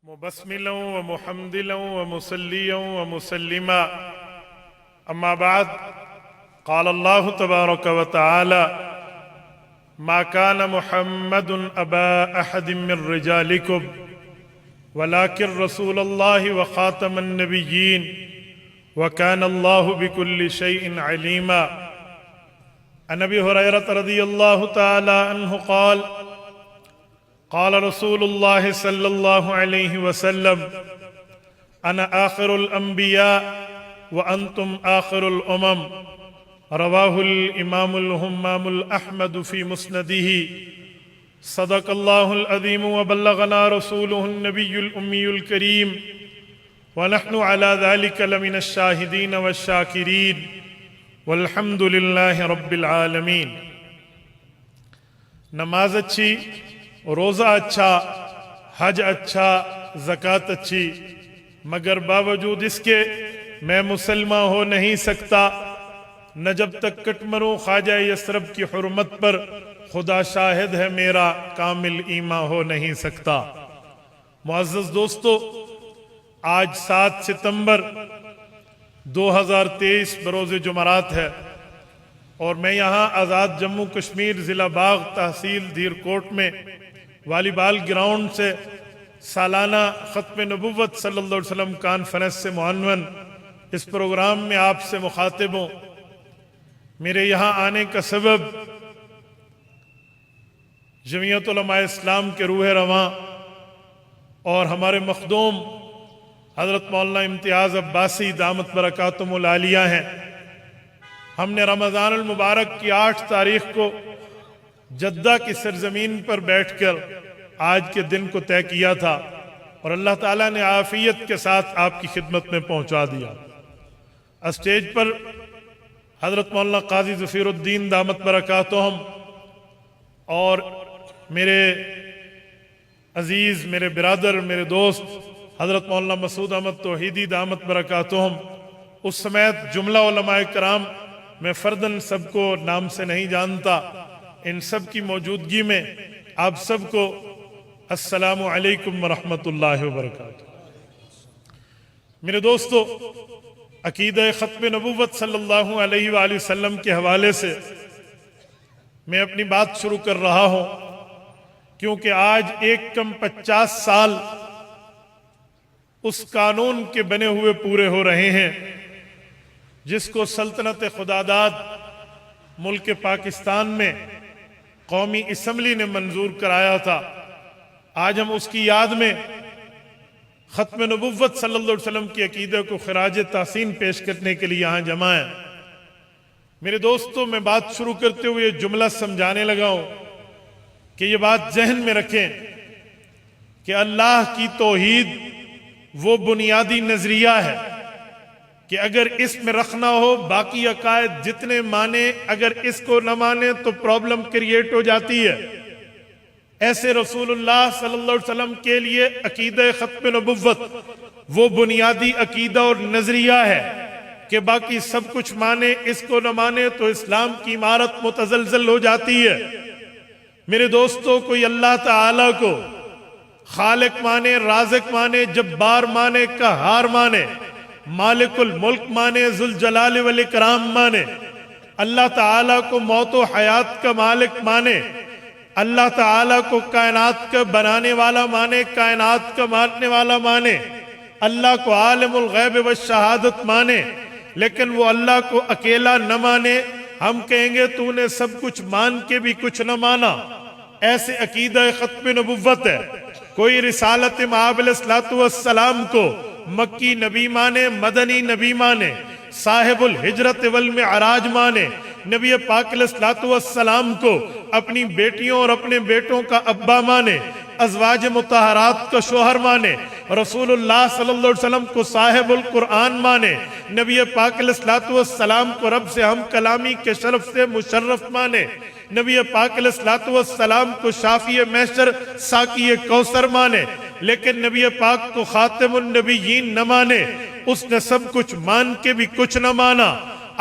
مبسملا ومحمدلا ومصليا ومسلما. أما بعد، قال الله تبارك وتعالى: ما كان محمد أبا أحد من رجالكم ولكن رسول الله وخاتم النبيين وكان الله بكل شيء عليما. عن أبي هريرة رضي الله تعالى عنه قال: قال رسول الله صلى الله عليه وسلم: أنا آخر الأنبياء وأنتم آخر الأمم. رواه الإمام الهمام الأحمد في مسنده. صدق الله العظيم وبلغنا رسوله النبي الأمي الكريم ونحن على ذلك لمن الشاهدين والشاكرين والحمد لله رب العالمين. نماز اچھی، روزہ اچھا، حج اچھا، زکوٰۃ اچھی، مگر باوجود اس کے میں مسلمان ہو نہیں سکتا نہ جب تک کٹ مروں خواجہ یثرب کی حرمت پر. خدا شاہد ہے میرا کامل ایمان ہو نہیں سکتا. معزز دوستو، آج 7 ستمبر 2023 بروز جمعرات ہے اور میں یہاں آزاد جموں کشمیر ضلع باغ تحصیل دھیر کوٹ میں والی بال گراؤنڈ سے سالانہ ختم نبوت صلی اللہ علیہ وسلم کانفرنس سے معنون اس پروگرام میں آپ سے مخاطب ہوں. میرے یہاں آنے کا سبب جمعیت علماء اسلام کے روح رواں اور ہمارے مخدوم حضرت مولانا امتیاز عباسی دامت برکاتہم العالیہ ہیں. ہم نے رمضان المبارک کی 8 تاریخ کو جدہ کی سرزمین پر بیٹھ کر آج کے دن کو طے کیا تھا اور اللہ تعالیٰ نے عافیت کے ساتھ آپ کی خدمت میں پہنچا دیا. اسٹیج پر حضرت مولانا قاضی ظفیر الدین دامت برکاتہم اور میرے عزیز، میرے برادر، میرے دوست حضرت مولانا مسعود احمد توحیدی دامت برکاتہم، اس سمیت جملہ علماء کرام، میں فرداً سب کو نام سے نہیں جانتا. ان سب کی موجودگی میں آپ سب کو السلام علیکم ورحمۃ اللہ وبرکاتہ. میرے دوستو، عقیدہ ختم نبوت صلی اللہ علیہ وآلہ وسلم کے حوالے سے میں اپنی بات شروع کر رہا ہوں کیونکہ آج 1+50 سال اس قانون کے بنے ہوئے پورے ہو رہے ہیں جس کو سلطنت خداداد ملک پاکستان میں قومی اسمبلی نے منظور کرایا تھا. آج ہم اس کی یاد میں ختم نبوت صلی اللہ علیہ وسلم کی عقیدہ کو خراج تحسین پیش کرنے کے لیے یہاں جمع ہیں. میرے دوستو، میں بات شروع کرتے ہوئے جملہ سمجھانے لگا ہوں کہ یہ بات ذہن میں رکھیں کہ اللہ کی توحید وہ بنیادی نظریہ ہے کہ اگر اس میں رکھنا ہو باقی عقائد جتنے مانے، اگر اس کو نہ مانے تو پرابلم کریٹ ہو جاتی ہے. ایسے رسول اللہ صلی اللہ علیہ وسلم کے لیے عقیدہ ختم نبوت وہ بنیادی عقیدہ اور نظریہ ہے کہ باقی سب کچھ مانے، اس کو نہ مانے تو اسلام کی عمارت متزلزل ہو جاتی ہے. میرے دوستو، کوئی اللہ تعالیٰ کو خالق مانے، رازق مانے، جبار مانے، قہار مانے، مالک الملک مانے، ذوالجلال والاکرام مانے، اللہ تعالیٰ کو موت و حیات کا مالک مانے، اللہ تعالیٰ کو کائنات کا بنانے والا مانے، کائنات کا ماننے والا مانے، اللہ کو عالم الغیب والشہادت مانے، لیکن وہ اللہ کو اکیلا نہ مانے. ہم کہیں گے تو نے سب کچھ مان کے بھی کچھ نہ مانا. ایسے عقیدہ ختم نبوت ہے. کوئی رسالت مآب علیہ السلام کو مکی نبی مانے، مدنی نبی مانے، صاحب الحجرت والمعراج مانے، نبی پاک علیہ السلام کو اپنی بیٹیوں اور اپنے بیٹوں کا ابا مانے، ازواج مطہرات کا شوہر مانے، رسول اللہ صلی اللہ علیہ وسلم کو صاحب القرآن مانے، نبی پاک علیہ السلام کو رب سے ہم کلامی کے شرف سے مشرف مانے، نبی پاک علیہ السلام کو شافی محشر ساقی کوثر مانے، لیکن نبی پاک کو خاتم النبیین نہ مانے. اس نے سب کچھ مان کے بھی کچھ نہ مانا.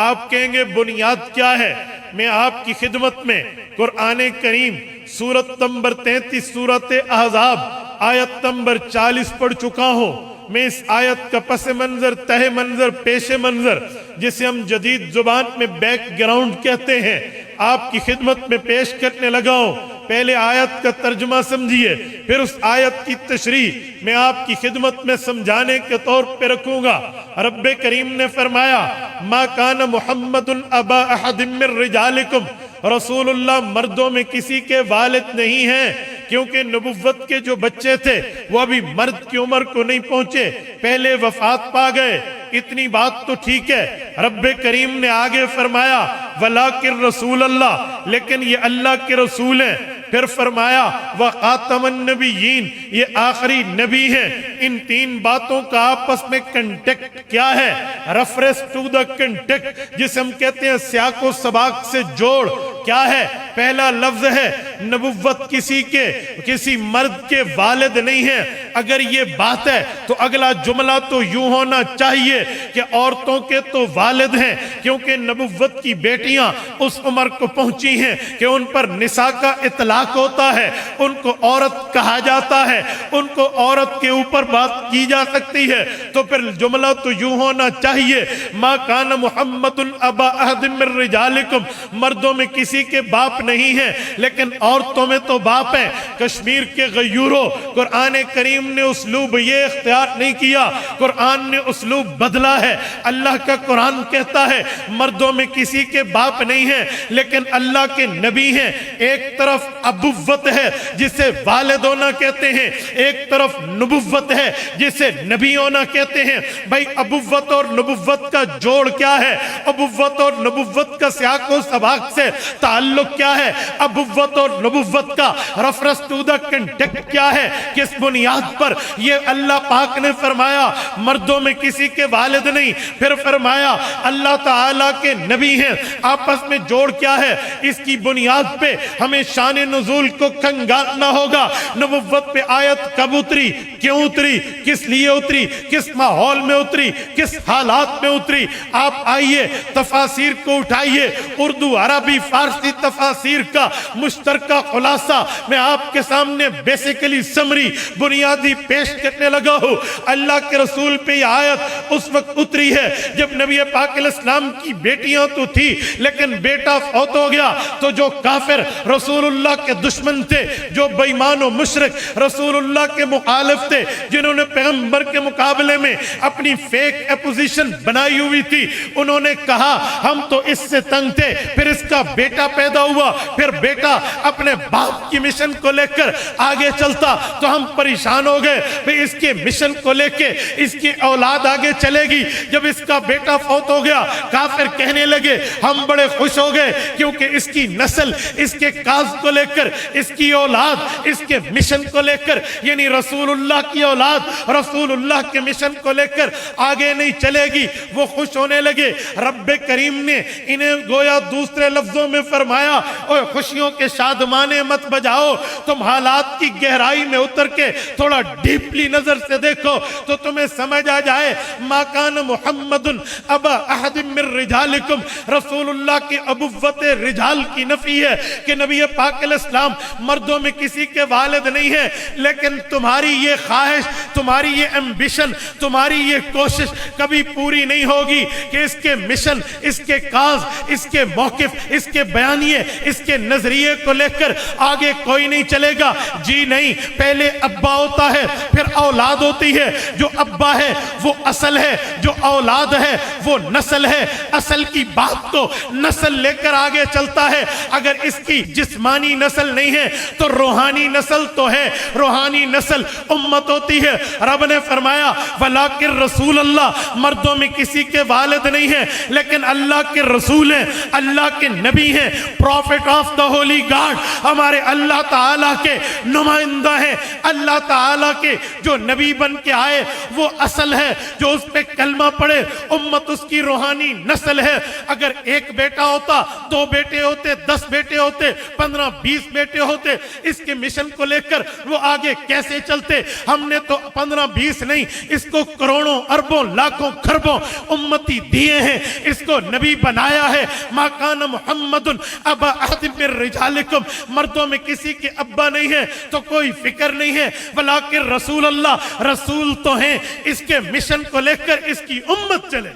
آپ کہیں گے بنیاد کیا ہے؟ میں آپ کی خدمت میں قرآن کریم سورت نمبر 33 سورت احزاب آیت نمبر 40 پڑھ چکا ہوں. میں اس آیت کا پس منظر، تہ منظر، پیش منظر، جسے ہم جدید زبان میں بیک گراؤنڈ کہتے ہیں، آپ کی خدمت میں پیش کرنے لگا ہوں. پہلے آیت کا ترجمہ سمجھیے، پھر اس آیت کی تشریح میں آپ کی خدمت میں سمجھانے کے طور پہ رکھوں گا. رب کریم نے فرمایا ما کان محمد ابا احد من رجالکم، رسول اللہ مردوں میں کسی کے والد نہیں ہیں، کیونکہ نبوت کے جو بچے تھے وہ ابھی مرد کی عمر کو نہیں پہنچے، پہلے وفات پا گئے. اتنی بات تو ٹھیک ہے. رب کریم نے آگے فرمایا ولیکن رسول اللہ، لیکن یہ اللہ کے رسول ہیں. پھر فرمایا وخاتم النبیین، یہ آخری نبی ہیں. ان تین باتوں کا آپس میں کنٹیکٹ کیا ہے؟ ریفرنس ٹو دا کنٹیکٹ، جسے ہم کہتے ہیں سیاق و سباق سے جوڑ. کیا ہے؟ پہلا لفظ ہے نبوت کسی مرد کے والد نہیں ہے. اگر یہ بات ہے تو اگلا جملہ تو یوں ہونا چاہیے کہ عورتوں کے تو والد ہیں، کیونکہ نبوت کی بیٹیاں اس عمر کو پہنچی ہیں کہ ان پر نساء کا اطلاق ہوتا ہے، ان کو عورت کہا جاتا ہے، ان کو عورت کے اوپر بات کی جا سکتی ہے. تو پھر جملہ تو یوں ہونا چاہیے ما کان محمد ابا احد من رجالکم، مردوں میں کسی کے باپ نہیں ہے لیکن عورتوں میں تو باپ ہے. کشمیر کے غیوروں، قرآن کریم نے اسلوب یہ اختیار نہیں کیا، قرآن نے اسلوب بدلا ہے. اللہ کا قرآن کہتا ہے مردوں میں کسی کے باپ نہیں ہے لیکن اللہ کے نبی ہیں. ایک طرف ابوت ہے جسے والد ہونا کہتے ہیں، ایک طرف نبوت ہے جسے نبی ہونا کہتے ہیں. بھائی ابوت اور نبوت کا جوڑ کیا ہے؟ ابوت اور نبوت کا سیاق و سباق سے تعلق کیا ہے؟ ابوت اور نبوت کا ریفرنس ٹو دا کنٹیکٹ کیا ہے؟ کس بنیاد پر یہ اللہ پاک نے فرمایا مردوں میں کسی کے والد نہیں، پھر فرمایا اللہ تعالیٰ کے نبی ہیں؟ آپس میں جوڑ کیا ہے؟ اس کی بنیاد پہ ہمیں شان نزول کو کنگالنا ہوگا. نبوت پہ آیت کب اتری، کیوں اتری، کس لیے اتری، کس ماحول میں اتری، کس حالات میں اتری؟ آپ آئیے تفاسیر کو اٹھائیے، اردو عربی فارسی تفاسیر کا مشترکہ خلاصہ میں آپ کے سامنے بیسیکلی سمری بنیادی پیش کرنے لگا ہوں. اللہ کے رسول پہ یہ آیت اس وقت اتری ہے جب نبی پاک علیہ السلام کی بیٹیاں تو تھی لیکن بیٹا فوت ہو گیا. تو جو کافر رسول اللہ کے دشمن تھے، جو بے ایمان و مشرک رسول اللہ کے مخالف تھے، جنہوں نے پیغمبر کے مقابلے میں اپنی فیک اپوزیشن بنائی ہوئی تھی، انہوں نے کہا ہم تو اس سے تنگ تھے. پھر اس کا بیٹا پیدا ہوا، پھر بیٹا اپنے باپ کی مشن کو لے کر آگے چلتا تو ہم پریشان ہو گئے کہ اس کے مشن کو لے کے اس کی اولاد آگے چلے گی. جب اس کا بیٹا فوت ہو گیا، کافر کہنے لگے ہم بڑے خوش ہو گئے کیونکہ اس کی نسل، اس کے کاز کو لے کر، اس کی اولاد، اس کے مشن کو لے کر، یعنی رسول اللہ کی اولاد رسول اللہ کے مشن کو لے کر آگے نہیں چلے گی. وہ خوش ہونے لگے. رب کریم نے انہیں گویا دوسرے لفظوں میں فرمایا اوہ خوشیوں کے شادمانے مت بجاؤ. تم حالات کی گہرائی میں اتر کے تھوڑا ڈیپلی نظر سے دیکھو تو تمہیں سمجھ آ جائے ما کان محمد ابا احد من رجالکم، رسول اللہ کی ابوت رجال کی نفی ہے کہ نبی پاک علیہ السلام مردوں میں کسی کے والد نہیں ہے. لیکن تمہاری یہ خواہش، تمہاری یہ ایمبیشن، تمہاری یہ کوشش کبھی پوری نہیں ہوگی کہ اس کے مشن، اس کے کاز، اس کے موقف، اس کے بیانیے، اس کے نظریے کو لے کر آگے کوئی نہیں چلے گا. جی نہیں، پہلے ابا ہوتا ہے پھر اولاد ہوتی ہے. جو ابا ہے وہ اصل ہے، جو اولاد ہے وہ نسل ہے. اصل کی بات تو نسل لے کر آگے چلتا ہے. اگر اس کی جسمانی نسل نہیں ہے تو روحانی نسل تو ہے. روحانی نسل امت ہوتی ہے. رب نے فرمایا ولیکن رسول اللہ، مردوں میں کسی کے والد نہیں ہے لیکن اللہ کے رسول ہیں، اللہ کے نبی ہیں، prophet of the holy God, ہمارے اللہ تعالیٰ کے نمائندہ ہیں. اللہ تعالیٰ کے جو نبی بن کے آئے وہ اصل ہے. جو اس پہ کلمہ پڑھے امت اس کی روحانی نسل ہے. اگر ایک بیٹا ہوتا، 2 بیٹے ہوتے، 10 بیٹے ہوتے، 15 20 بیٹے ہوتے، اس کے مشن کو لے کر وہ آگے کیسے چلتے؟ ہم نے تو 15 20 نہیں، اس کو کروڑوں اربوں لاکھوں خربوں امتی دیے ہیں، اس کو نبی بنایا ہے. ما کان محمد ابا احد من رجالکم، مردوں میں کسی کے ابا نہیں ہے تو کوئی فکر نہیں ہے، ولیکن رسول اللہ، رسول تو ہیں، اس کے مشن کو لے کر اس کی امت چلے،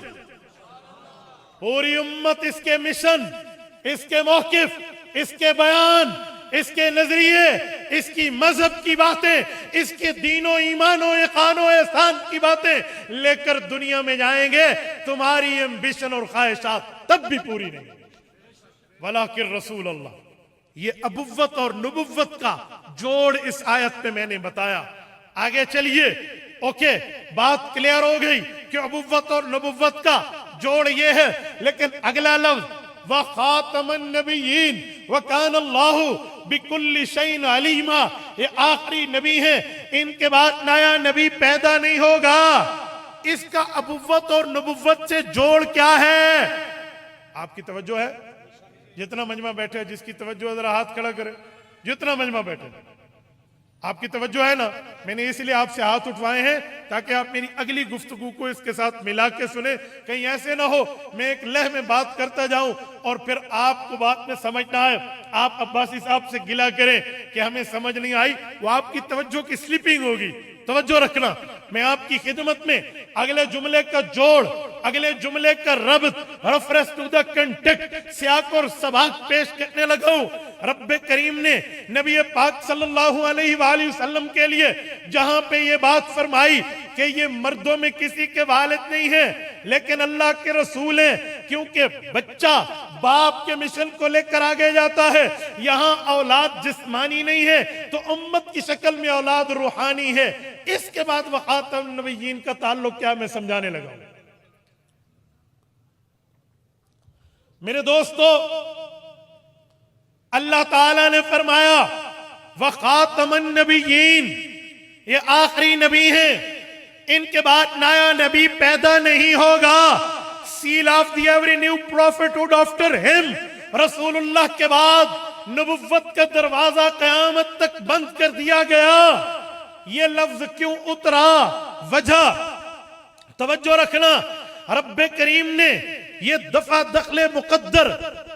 پوری امت اس کے مشن، اس کے موقف، اس کے بیان، اس کے نظریے، اس کی مذہب کی باتیں، اس کے دین و ایمان و اقان و احسان کی باتیں لے کر دنیا میں جائیں گے، تمہاری ایمبیشن اور خواہشات تب بھی پوری نہیں، ولیکن رسول اللہ۔ یہ ابوت اور نبوت کا جوڑ اس آیت میں نے بتایا۔ آگے چلیے، اوکے، بات کلیئر ہو گئی کہ ابوت اور نبوت کا جوڑ یہ ہے، لیکن اگلا لفظ وَخَاتَمَ النَّبِيِّينَ وَكَانَ اللَّهُ بِكُلِّ شَيْءٍ عَلِيمًا، یہ آخری نبی ہیں، ان کے بعد نیا نبی پیدا نہیں ہوگا۔ اس کا ابوت اور نبوت سے جوڑ کیا ہے؟ آپ کی توجہ ہے؟ جتنا مجمع بیٹھے، جس کی توجہ ہے ذرا ہاتھ کھڑا کرے، جتنا مجمع بیٹھے، آپ کی توجہ ہے نا؟ میں نے اس لیے آپ سے ہاتھ اٹھوائے ہیں تاکہ آپ میری اگلی گفتگو کو اس کے ساتھ ملا کے سنیں، کہیں ایسے نہ ہو میں ایک لہہ میں بات کرتا جاؤں اور پھر آپ کو بات میں سمجھ نہ آئے، آپ عباسی صاحب سے گلہ کریں کہ ہمیں سمجھ نہیں آئی، وہ آپ کی توجہ کی سلیپنگ ہوگی۔ توجہ رکھنا، میں آپ کی خدمت میں اگلے جملے کا جوڑ، اگلے جملے کا ربط، ریفرنس ٹو دا کنٹیکسٹ، سیاق اور سباق پیش کرنے لگا ہوں۔ رب کریم نے نبی پاک صلی اللہ علیہ وآلہ وسلم کے لیے جہاں پہ یہ بات فرمائی کہ یہ مردوں میں کسی کے والد نہیں ہیں لیکن اللہ کے رسول ہیں، کیونکہ بچہ باپ کے مشن کو لے کر آگے جاتا ہے، یہاں اولاد جسمانی نہیں ہے تو امت کی شکل میں اولاد روحانی ہے۔ اس کے بعد وخاتم النبیین کا تعلق کیا میں سمجھانے لگا ہوں۔ میرے دوستو، اللہ تعالیٰ نے فرمایا وخاتم النبیین، یہ آخری نبی ہیں، ان کے بعد نیا نبی پیدا نہیں ہوگا۔ seal of the every new prophethood after him، رسول اللہ کے بعد نبوت کا دروازہ قیامت تک بند کر دیا گیا۔ یہ لفظ کیوں اترا؟ وجہ توجہ رکھنا، رب کریم نے یہ دفع دخل مقدر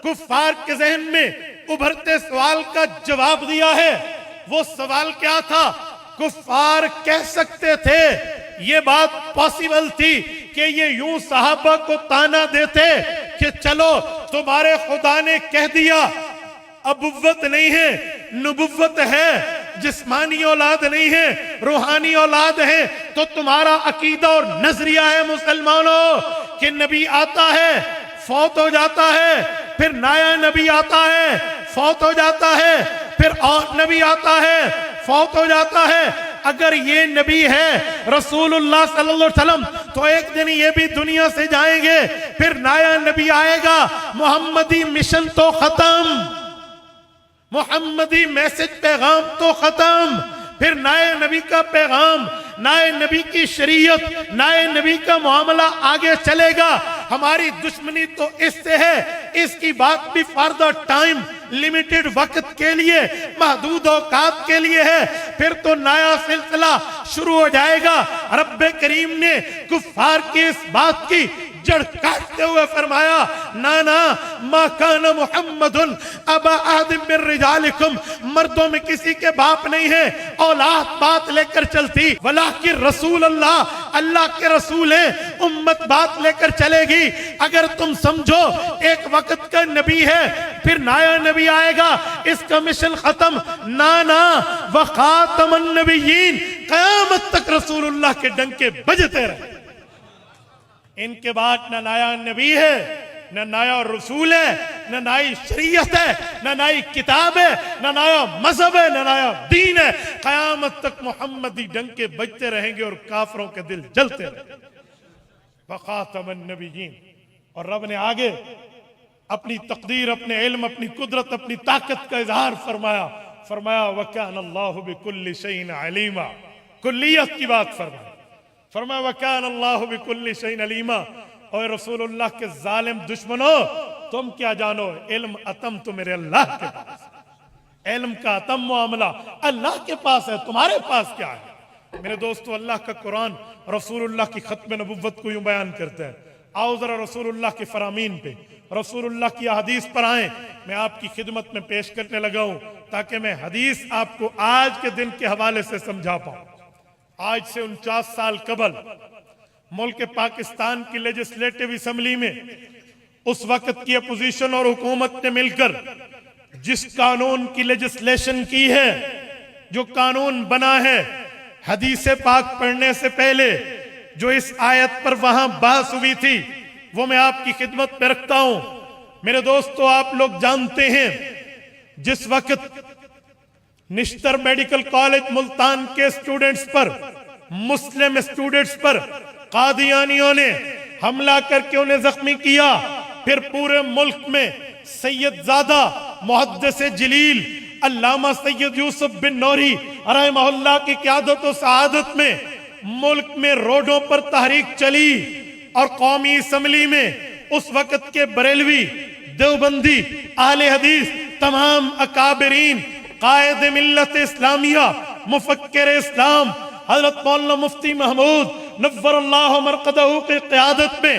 کفار کے ذہن میں ابھرتے سوال کا جواب دیا ہے۔ وہ سوال کیا تھا؟ کفار کہہ سکتے تھے، یہ بات پاسیبل تھی کہ یہ یوں صحابہ کو تانا دیتے کہ چلو تمہارے خدا نے کہہ دیا ابوت نہیں ہے، نبوت ہے، جسمانی اولاد نہیں ہے، روحانی اولاد ہے، تو تمہارا عقیدہ اور نظریہ ہے مسلمانوں کہ نبی آتا ہے، فوت ہو جاتا ہے، پھر نیا نبی آتا ہے، فوت ہو جاتا ہے، پھر اور نبی آتا ہے، فوت ہو جاتا ہے۔ اگر یہ نبی ہے رسول اللہ صلی اللہ علیہ وسلم تو ایک دن یہ بھی دنیا سے جائیں گے، پھر نیا نبی آئے گا، محمدی مشن تو ختم، محمدی میسج پیغام تو ختم، پھر نئے نبی کا پیغام، نئے نبی کی شریعت، نئے نبی کا معاملہ آگے چلے گا۔ ہماری دشمنی تو اس سے ہے، اس کی بات بھی فار دا ٹائم، لیمیٹڈ وقت کے لیے، محدود اوقات کے لیے ہے، پھر تو نیا سلسلہ شروع ہو جائے گا۔ رب کریم نے کفار کی اس بات کی جڑ کاٹتے ہوئے فرمایا نانا ما کان محمد ابا احد من رجالکم، مردوں میں کسی کے باپ نہیں ہے، اولاد بات لے کر چلتی، ولیکن رسول اللہ، اللہ کے رسول ہیں، امت بات لے کر چلے گی۔ اگر تم سمجھو ایک وقت کا نبی ہے پھر نیا نبی آئے گا، اس کا مشن ختم، نانا وخاتم النبیین، قیامت تک رسول اللہ کے ڈنکے بجتے رہے۔ ان کے بعد نہ نیا نبی ہے، نہ نیا رسول ہے، نہ نئی شریعت ہے، نہ نئی کتاب ہے، نہ نیا مذہب ہے، نہ نیا دین ہے۔ قیامت تک محمدی ڈنکے بجتے رہیں گے اور کافروں کے دل جلتے رہیں گے۔ وخاتم النبیین، اور رب نے آگے اپنی تقدیر، اپنے علم، اپنی قدرت، اپنی طاقت کا اظہار فرمایا۔ وَكَانَ اللَّهُ بِكُلِّ شَيْءٍ عَلِيمًا، کلیت کی بات فرمایا۔ وَكَانَ اللَّهُ بِكُلِّ شَيْءٍ عَلِيمًا۔ اور رسول اللہ کے ظالم دشمنوں، تم کیا جانو، علم اتم تو میرے اللہ کے پاس، علم کا اتم معاملہ اللہ کے پاس ہے، تمہارے پاس کیا ہے؟ میرے دوستو، اللہ کا قرآن رسول اللہ کی ختم نبوت کو یوں بیان کرتا ہے۔ آؤ ذرا رسول اللہ کے فرامین پہ، رسول اللہ کی حدیث پر آئیں، میں آپ کی خدمت میں پیش کرنے لگا ہوں تاکہ میں حدیث آپ کو آج کے دن کے حوالے سے سمجھا پاؤں۔ آج سے 49 سال قبل ملک پاکستان کی لیجسلیٹو اسمبلی میں اس وقت کی اپوزیشن اور حکومت نے مل کر جس قانون کی لیجسلیشن کی ہے، جو قانون بنا ہے، حدیث پاک پڑھنے سے پہلے جو اس آیت پر وہاں بحث ہوئی تھی وہ میں آپ کی خدمت میں رکھتا ہوں۔ میرے دوستو، آپ لوگ جانتے ہیں جس وقت نشتر میڈیکل کالج ملتان کے اسٹوڈنٹس پر، مسلم اسٹوڈنٹس پر قادیانیوں نے حملہ کر کے انہیں زخمی کیا، پھر پورے ملک میں سید زادہ محدث جلیل علامہ سید یوسف بن نوری رحمہ اللہ کی قیادت و سعادت میں ملک میں روڈوں پر تحریک چلی، اور قومی اسمبلی میں اس وقت کے بریلوی، دیوبندی، اہل حدیث، تمام اکابرین، قائد ملت اسلامیہ، مفکر اسلام حضرت مولانا مفتی محمود نور اللہ مرقدہ کی قیادت میں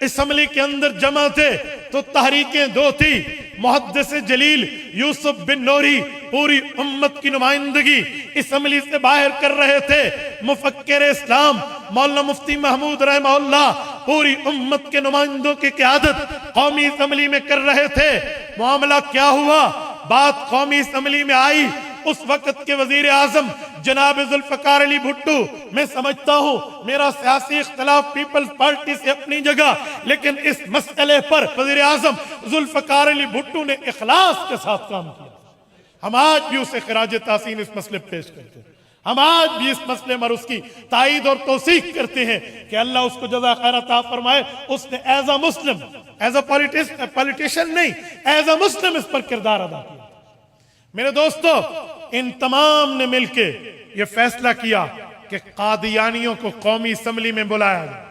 اسمبلی کے اندر جمع تھے تو تحریکیں دو تھی۔ محدث جلیل یوسف بن نوری پوری امت کی نمائندگی اسمبلی سے باہر کر رہے تھے، مفکر اسلام مولانا مفتی محمود رحمہ اللہ پوری امت کے نمائندوں کی قیادت قومی اسمبلی میں کر رہے تھے۔ معاملہ کیا ہوا؟ بات قومی اسمبلی میں آئی، اس وقت کے وزیر اعظم جناب ذوالفقار علی بھٹو، میں سمجھتا ہوں میرا سیاسی اختلاف پیپلز پارٹی سے اپنی جگہ، لیکن اس مسئلے پر وزیر اعظم ذوالفقار علی بھٹو نے اخلاص کے ساتھ کام کیا۔ ہم آج بھی اسے خراج تحسین اس مسئلے پیش کرتے ہیں، ہم آج بھی اس مسئلے پر اس کی تائید اور توثیق کرتے ہیں کہ اللہ اس کو جزا خیر عطا فرمائے۔ اس نے as a Muslim, as a politician نہیں، ایز اے مسلم اس پر کردار ادا کیا۔ میرے دوستو، ان تمام نے مل کے یہ فیصلہ کیا کہ قادیانیوں کو قومی اسمبلی میں بلایا جائے۔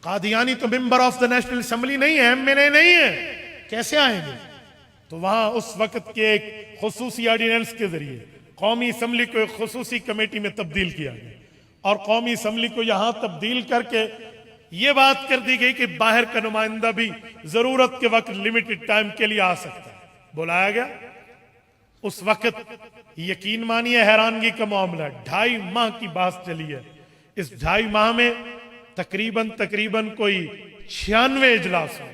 قادیانی تو member of the national assembly نہیں ہے، MNA نہیں ہے، کیسے آئیں گے؟ تو وہاں اس وقت کے ایک خصوصی آرڈیننس کے ذریعے قومی اسمبلی کو ایک خصوصی کمیٹی میں تبدیل کیا گیا، اور قومی اسمبلی کو یہاں تبدیل کر کے یہ بات کر دی گئی کہ باہر کا نمائندہ بھی ضرورت کے وقت لمیٹڈ ٹائم کے لیے آ سکتا ہے۔ بلایا گیا۔ اس وقت یقین مانیے حیرانگی کا معاملہ ہے، 2.5 ماہ کی بحث چلی ہے۔ اس 2.5 ماہ میں تقریباً کوئی 96 اجلاس ہوئے،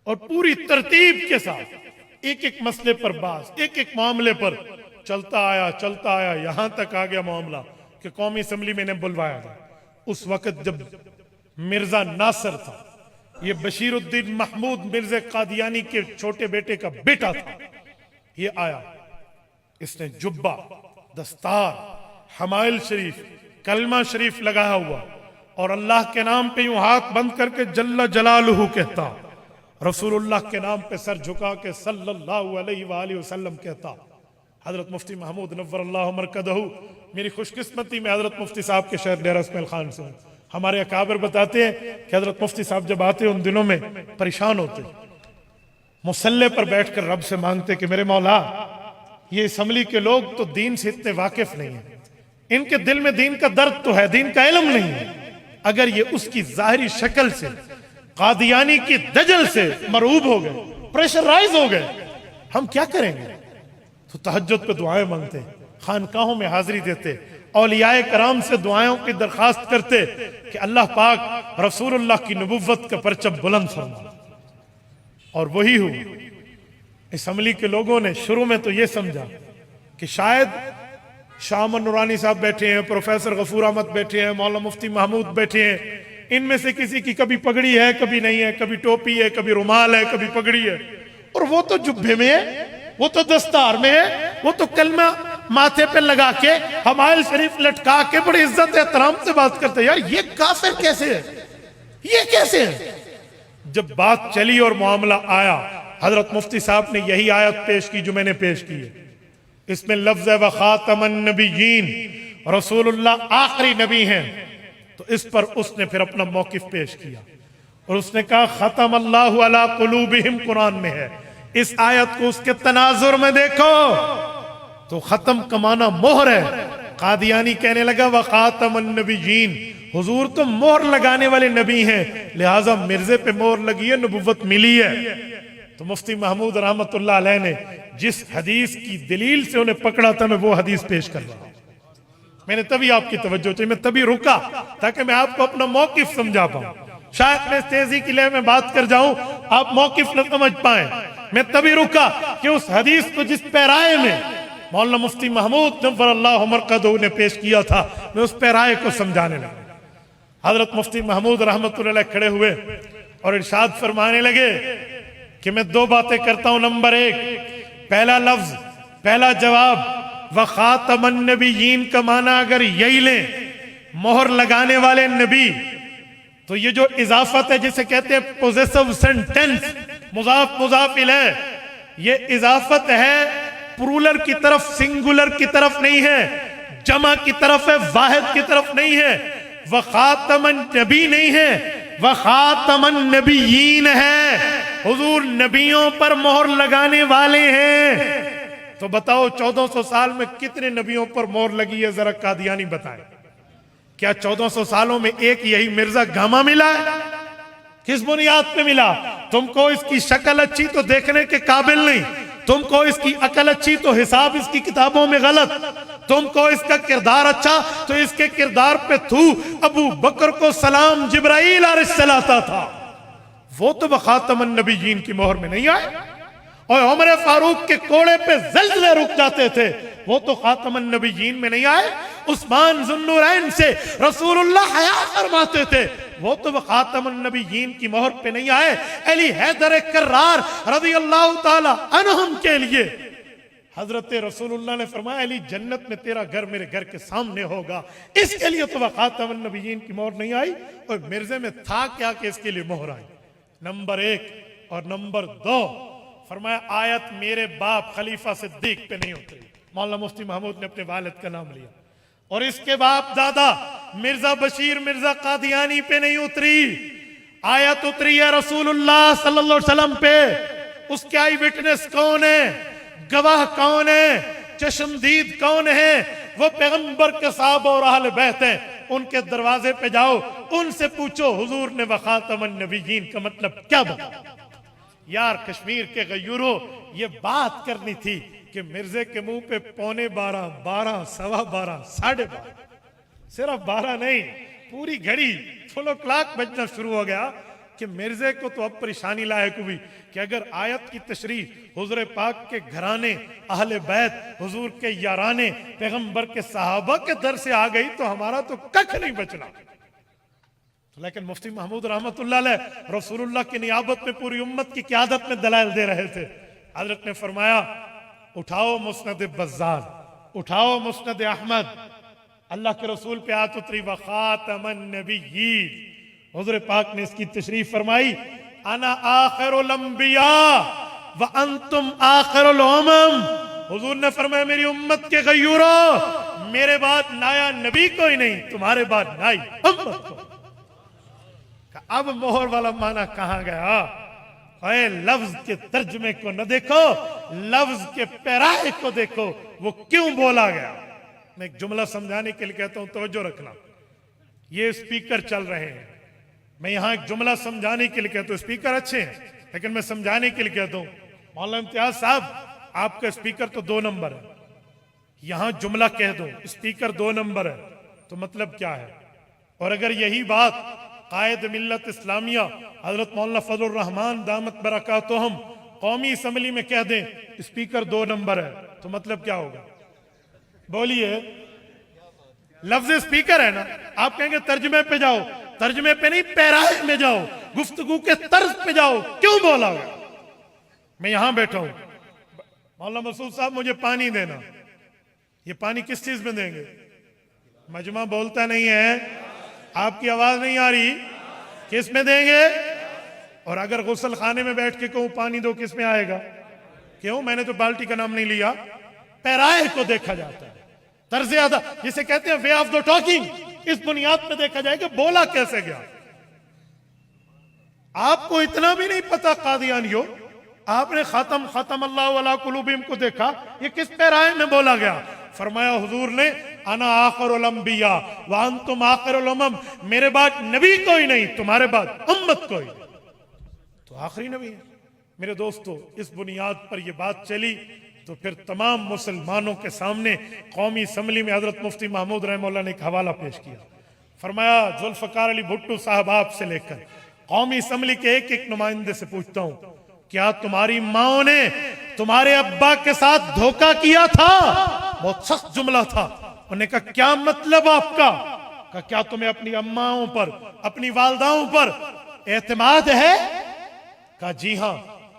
اور پوری ترتیب کے ساتھ ایک ایک مسئلے پر بحث، ایک ایک معاملے پر چلتا آیا، یہاں تک آ گیا معاملہ کہ قومی اسمبلی میں انہیں بلوایا گیا۔ اس وقت جب مرزا ناصر تھا، یہ بشیر الدین محمود مرزا قادیانی کے چھوٹے بیٹے کا بیٹا تھا، یہ آیا، اس نے جبہ، دستار، حمائل شریف، کلمہ شریف لگایا ہوا، اور اللہ کے نام پہ یوں ہاتھ بند کر کے جل جلالہ کہتا، رسول اللہ کے نام پہ سر جھکا کے صلی اللہ علیہ وآلہ وسلم کہتا۔ حضرت مفتی محمود نور اللہ مرقدہ، میری خوش قسمتی میں حضرت مفتی صاحب کے شہر ڈیرہ اسماعیل خان سے ہوں۔ ہمارے اکابر بتاتے ہیں کہ حضرت مفتی صاحب جب آتے ان دنوں میں پریشان ہوتے، مصلے پر بیٹھ کر رب سے مانگتے کہ میرے مولا، یہ اسمبلی کے لوگ تو دین سے اتنے واقف نہیں ہیں، ان کے دل میں دین کا درد تو ہے، دین کا علم نہیں ہے، اگر یہ اس کی ظاہری شکل سے، قادیانی کی دجل سے مرعوب ہو گئے، پریشرائز ہو گئے، ہم کیا کریں گے؟ تو تہجد پہ دعائیں مانگتے، خانقاہوں میں حاضری دیتے، اولیاء کرام سے دعائوں کی درخواست کرتے کہ اللہ پاک رسول اللہ کی نبوت کا پرچم بلند فرما۔ اور وہی ہوا۔ اسمبلی کے لوگوں نے شروع میں تو یہ سمجھا کہ شاید شاہ امن نورانی صاحب بیٹھے ہیں، پروفیسر غفور احمد بیٹھے ہیں، مولانا مفتی محمود بیٹھے ہیں، ان میں سے کسی کی کبھی پگڑی ہے، کبھی نہیں ہے، کبھی ٹوپی ہے، کبھی رومال ہے، کبھی پگڑی ہے، اور وہ تو جبے میں ہے، وہ تو دستار میں ہے، وہ تو کلمہ ماتھے پہ لگا کے حمائل شریف لٹکا کے بڑی عزت احترام سے بات کرتے ہیں۔ یار یہ کافر کیسے ہے، یہ کیسے ہے؟ جب بات چلی اور معاملہ آیا، حضرت مفتی صاحب نے یہی آیت پیش کی جو میں نے پیش کی ہے، اس میں لفظ ہے وَخَاتَمَ النَّبِيِّينَ، رسول اللہ آخری نبی ہیں، تو اس پر اس نے پھر اپنا موقف پیش کیا، اور اس نے کہا ختم اللہ علی قلوبہم، قرآن میں ہے، اس آیت کو اس کے تناظر میں دیکھو تو ختم کا معنی مہر ہے۔ قادیانی کہنے لگا وَخَاتَمَ النَّبِيِّينَ، حضور تو مہر لگانے والے نبی ہیں، لہٰذا مرزے پہ مہر لگی ہے، نبوت ملی ہے۔ تو مفتی محمود رحمت اللہ علیہ نے جس حدیث کی دلیل سے انہیں پکڑا تھا، میں وہ حدیث پیش کر رہا ہوں۔ میں نے تبھی آپ کی توجہ چاہیے، میں تبھی رکا تاکہ میں آپ کو اپنا موقف سمجھا پاؤں۔ شاید میں تیزی کے لیے میں بات کر جاؤں، آپ موقف نہ سمجھ پائیں، میں تبھی رکا کہ اس حدیث کو جس پیرائے میں مولانا مفتی محمود نور اللہ مرقدہ نے پیش کیا تھا، میں اس پیرائے کو سمجھانے لگا۔ حضرت مفتی محمود رحمت اللہ علیہ کھڑے ہوئے اور ارشاد فرمانے لگے کہ میں دو باتیں کرتا ہوں۔ نمبر ایک، پہلا لفظ، پہلا جواب وخاتم النبیین کا معنی اگر یہی لیں، مہر لگانے والے نبی، تو یہ جو اضافت ہے جسے کہتے ہیں پوزیسو سینٹینس، مضاف مضاف الیہ، یہ اضافت ہے پلورل کی طرف، سنگولر کی طرف نہیں ہے، جمع کی طرف ہے، واحد کی طرف نہیں ہے۔ وخاتم النبی نہیں ہے، وخاتم النبیین ہے، حضور نبیوں پر مہر لگانے والے ہیں۔ تو بتاؤ 1400 سال میں کتنے نبیوں پر مہر لگی ہے؟ ذرا قادیانی بتائیں۔ کیا 1400 سالوں میں ایک یہی مرزا گاما ملا ہے؟ کس بنیاد پہ ملا؟ تم کو اس کی شکل اچھی تو دیکھنے کے قابل نہیں، تم کو اس کی عقل اچھی تو حساب اس کی کتابوں میں غلط، تم کو اس کا کردار اچھا تو اس کے کردار پہ تھو۔ ابو بکر کو سلام جبرائیل علیہ السلام تھا، وہ تو بخاتم النبیین کی مہر میں نہیں آئے۔ اور عمر فاروق کے کوڑے پہ زلزلے رک جاتے تھے، وہ تو خاتم النبیین میں نہیں آئے۔ عثمان ذو النورین سے رسول اللہ حیا فرماتے تھے، وہ تو خاتم النبیین کی مہر پہ نہیں آئے۔ علی حیدر کرار رضی اللہ تعالی عنہم کے لیے حضرت رسول اللہ نے فرمایا علی جنت میں تیرا گھر میرے گھر کے سامنے ہوگا، اس کے لیے تو خاتم النبیین کی مہر نہیں آئی۔ اور مرزے میں تھا کیا کہ اس کے لیے مہر آئی؟ نمبر ایک اور نمبر دو، فرمایا آیت میرے باپ خلیفہ صدیق پہ نہیں اتری۔ مولانا مفتی محمود نے اپنے والد کا نام لیا۔ اور اس کے باپ دادا مرزا بشیر مرزا قادیانی پہ نہیں اتری، آیت اتری ہے رسول اللہ صلی اللہ علیہ وسلم پہ۔ اس کے آئی وٹنس کون ہے؟ گواہ کون ہے؟ چشمدید کون ہے؟ وہ پیغمبر کے صحابہ اور اہل بیت ہیں۔ ان کے دروازے پہ جاؤ، ان سے پوچھو حضور نے وخاتم النبیین کا مطلب کیا بتا۔ یار کشمیر کے غیوروں، یہ بات کرنی تھی کہ مرزے کے منہ پہ 11:15، 12، 12:15، 12:30، صرف 12 نہیں، پوری گھڑی فل او کلاک بجنا شروع ہو گیا کہ مرزے کو تو اب پریشانی لاحق ہوئی کہ اگر آیت کی تشریح حضور پاک کے گھرانے، اہل بیت، حضور کے یارانے، پیغمبر کے صحابہ کے در سے آ گئی تو ہمارا تو ککھ نہیں بچنا۔ لیکن مفتی محمود رحمت اللہ علیہ رسول اللہ کی نیابت میں پوری امت کی قیادت میں دلائل دے رہے تھے۔ حضرت نے فرمایا اٹھاؤ مسند بزار، اٹھاؤ مسند احمد، اللہ کے رسول پہ آیت اتری وخاتم النبیین، حضور پاک نے اس کی تشریح فرمائی انا آخر الانبیاء وانتم آخر الامم۔ حضور نے فرمایا میری امت کے غیوروں، میرے بعد نایا نبی کوئی نہیں، تمہارے بعد نائی امت کو۔ اب مہر والا معنی کہاں گیا؟ اے لفظ کے ترجمے کو نہ دیکھو، لفظ کے پیرائے کو دیکھو، وہ کیوں بولا گیا۔ میں ایک جملہ سمجھانے کے لیے کہتا ہوں، توجہ رکھنا۔ یہ اسپیکر چل رہے ہیں، میں یہاں ایک جملہ سمجھانے کے لیے کہتا ہوں، اسپیکر اچھے ہیں لیکن میں سمجھانے کے لیے کہتا ہوں مولانا امتیاز صاحب آپ کا اسپیکر تو 2 نمبر ہے، یہاں جملہ کہہ دو اسپیکر 2 نمبر ہے، تو مطلب کیا ہے؟ اور اگر یہی بات قائد ملت اسلامیہ حضرت مولانا فضل الرحمان دامت برکاتہم قومی اسمبلی میں کہہ دیں اسپیکر 2 نمبر ہے، تو مطلب کیا ہوگا؟ بولیے، لفظ اسپیکر ہے نا، آپ کہیں گے ترجمے پہ جاؤ، ترجمے پہ نہیں پیرائے میں جاؤ، گفتگو کے طرز پہ جاؤ، کیوں بولا گیا؟ میں یہاں بیٹھا ہوں، مولانا مسعود صاحب مجھے پانی دینا، یہ پانی کس چیز میں دیں گے؟ مجمع بولتا نہیں ہے، آپ کی آواز نہیں آ رہی، کس میں دیں گے؟ اور اگر غسل خانے میں بیٹھ کے کہوں پانی دو، کس میں آئے گا؟ کیوں؟ میں نے تو بالٹی کا نام نہیں لیا، پیرائے کو دیکھا جاتا ہے، طرز ادا جسے کہتے ہیں وے آف دا ٹاکنگ، اس بنیاد پہ دیکھا جائے کہ بولا کیسے گیا۔ آپ کو اتنا بھی نہیں پتا قادیانیوں، آپ نے ختم اللہ علی قلوبہم کو دیکھا، یہ کس پیرائے میں بولا گیا؟ فرمایا حضور نے انا آخر الانبیاء وانتم آخر الامم، میرے بعد نبی کوئی نہیں، تمہارے بعد امت کوئی نہیں، تو آخری نبی ہے۔ میرے دوستو، اس بنیاد پر یہ بات چلی تو پھر تمام مسلمانوں کے سامنے قومی اسمبلی میں حضرت مفتی محمود رحمہ اللہ نے ایک حوالہ پیش کیا، فرمایا ذوالفقار علی بھٹو صاحب آپ سے لے کر قومی اسمبلی کے ایک ایک نمائندے سے پوچھتا ہوں، کیا تمہاری ماں نے تمہارے ابا کے ساتھ دھوکہ کیا تھا؟ بہت سخت جملہ تھا۔ انہوں نے کہا کیا مطلب آپ کا؟ کہا کیا تمہیں اپنی اماؤں پر، اپنی والداؤں پر اعتماد ہے؟ کہا جی ہاں۔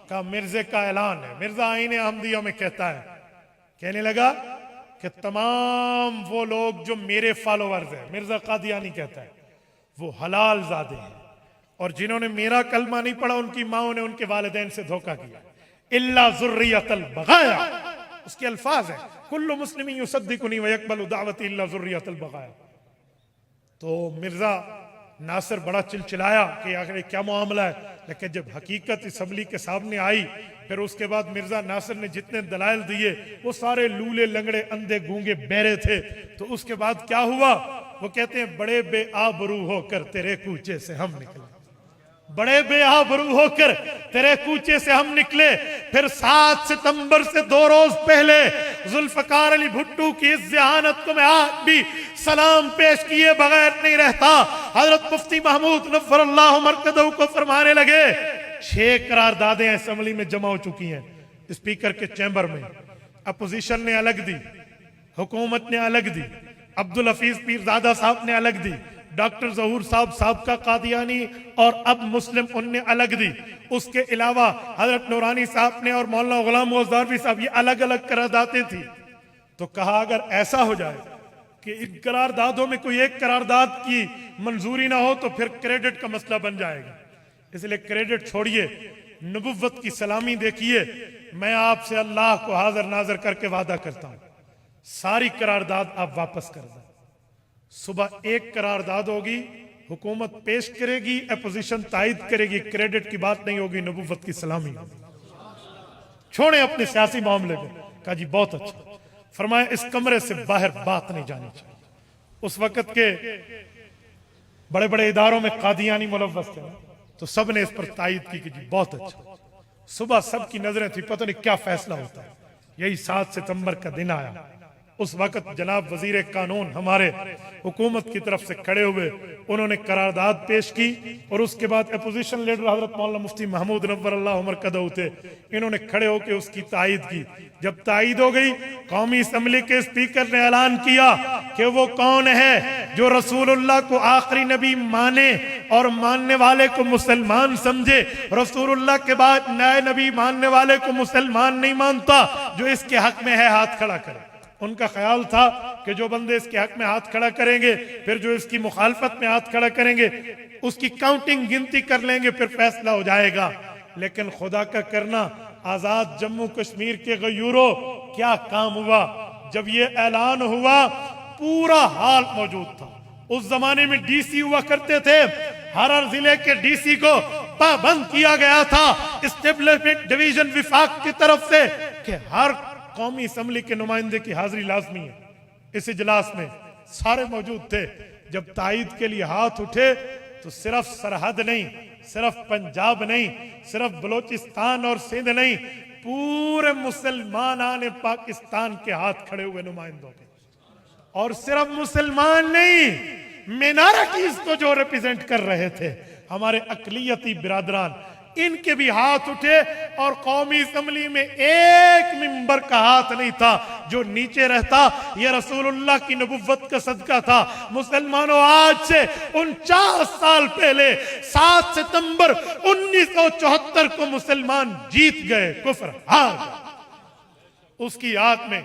کہا مرزے کا اعلان ہے، مرزا آئین احمدیہ میں کہتا ہے، کہنے لگا کہ تمام وہ لوگ جو میرے فالوورز ہیں، مرزا قادیانی کہتا ہے، وہ حلال زادے ہیں، اور جنہوں نے میرا کلمہ نہیں پڑھا ان کی ماں نے ان کے والدین سے دھوکہ کیا، الا ذریۃ البغایا، اس کے الفاظ ہیں کل مسلم یصدقنی ویقبل دعوتی الا ذریۃ البغایا۔ تو مرزا ناصر بڑا چلچلایا کہ آخر کیا معاملہ ہے، لیکن جب حقیقت اسمبلی کے سامنے آئی پھر اس کے بعد مرزا ناصر نے جتنے دلائل دیے وہ سارے لولے لنگڑے اندھے گونگے بہرے تھے۔ تو اس کے بعد کیا ہوا؟ وہ کہتے ہیں بڑے بے آبرو ہو کر تیرے کوچے سے ہم نکلے، بڑے بے آبرو ہو کر تیرے کوچے سے ہم نکلے۔ پھر 7 ستمبر سے 2 روز پہلے ذوالفقار علی بھٹو کی اس ذہانت کو میں آج بھی سلام پیش کیے بغیر نہیں رہتا۔ حضرت مفتی محمود نور اللہ مرکزہ کو فرمانے لگے 6 قراردادیں اسمبلی میں جمع ہو چکی ہیں، اسپیکر کے چیمبر میں، اپوزیشن نے الگ دی، حکومت نے الگ دی، عبدالحفیظ پیرزادہ صاحب نے الگ دی، ڈاکٹر ظہور صاحب سابقہ قادیانی اور اب مسلم ان نے الگ دی، اس کے علاوہ حضرت نورانی صاحب نے اور مولانا غلام غزاروی صاحب، یہ الگ الگ قراردادیں تھیں۔ تو کہا اگر ایسا ہو جائے کہ ان قراردادوں میں کوئی ایک قرارداد کی منظوری نہ ہو تو پھر کریڈٹ کا مسئلہ بن جائے گا، اس لیے کریڈٹ چھوڑیے، نبوت کی سلامی دیکھیے۔ میں آپ سے اللہ کو حاضر ناظر کر کے وعدہ کرتا ہوں ساری قرارداد آپ واپس کر دیں۔ صبح ایک قرارداد ہوگی، حکومت پیش کرے گی، اپوزیشن تائید کرے گی، کریڈٹ کی بات نہیں ہوگی، نبوت کی سلامی ہوگی۔ چھوڑیں اپنے سیاسی معاملے کو۔ کہا جی بہت اچھا۔ فرمایا اس کمرے سے باہر بات نہیں جانی چاہیے۔ اس وقت کے بڑے بڑے اداروں میں قادیانی ملوث تھے تو سب نے اس پر تائید کی کہ جی بہت اچھا۔ صبح سب کی نظریں تھی پتہ نہیں کیا فیصلہ ہوتا ہے۔ یہی 7 ستمبر کا دن آیا۔ اس وقت جناب وزیر قانون ہمارے حکومت کی طرف سے کھڑے ہوئے، انہوں نے قرارداد پیش کی، اور اس کے بعد اپوزیشن لیڈر حضرت مولانا مفتی محمود نور اللہ مرکزہ تھے، انہوں نے کھڑے ہو کے اس کی تائید کی۔ جب تائید ہو گئی، قومی اسمبلی کے اسپیکر نے اعلان کیا کہ وہ کون ہے جو رسول اللہ کو آخری نبی مانے اور ماننے والے کو مسلمان سمجھے، رسول اللہ کے بعد نئے نبی ماننے والے کو مسلمان نہیں مانتا، جو اس کے حق میں ہے ہاتھ کھڑا کرے۔ ان کا خیال تھا کہ جو بندے اس کے حق میں ہاتھ کھڑا کریں گے پھر جو اس کی مخالفت میں ہاتھ کھڑا کریں گے اس کی کاؤنٹنگ گنتی کر لیں گے پھر فیصلہ ہو جائے گا۔ لیکن خدا کا کرنا، آزاد جموں کشمیر کے غیوروں کیا کام ہوا۔ جب یہ اعلان ہوا پورا حال موجود تھا۔ اس زمانے میں ڈی سی ہوا کرتے تھے، ہر ضلع کے ڈی سی کو پابند کیا گیا تھا اسٹیبلشمنٹ ڈویژن وفاق کی طرف سے کہ ہر قومی اسمبلی کے نمائندے کی حاضری لازمی ہے۔ اس اجلاس میں سارے موجود تھے۔ جب تائید کے لیے ہاتھ اٹھے تو صرف سرحد نہیں، صرف پنجاب نہیں، صرف بلوچستان اور سندھ نہیں، پورے مسلمانان پاکستان کے ہاتھ کھڑے ہوئے نمائندوں کے۔ اور صرف مسلمان نہیں، مینارٹیز کو جو ریپریزنٹ کر رہے تھے ہمارے اقلیتی برادران، ان کے بھی ہاتھ اٹھے، اور قومی اسمبلی میں ایک ممبر کا ہاتھ نہیں تھا جو نیچے رہتا۔ یہ رسول اللہ کی نبوت کا صدقہ تھا۔ مسلمانوں، آج سے 49 سال پہلے 7 ستمبر 1974 کو مسلمان جیت گئے، کفر ہار گئے۔ اس کی یاد میں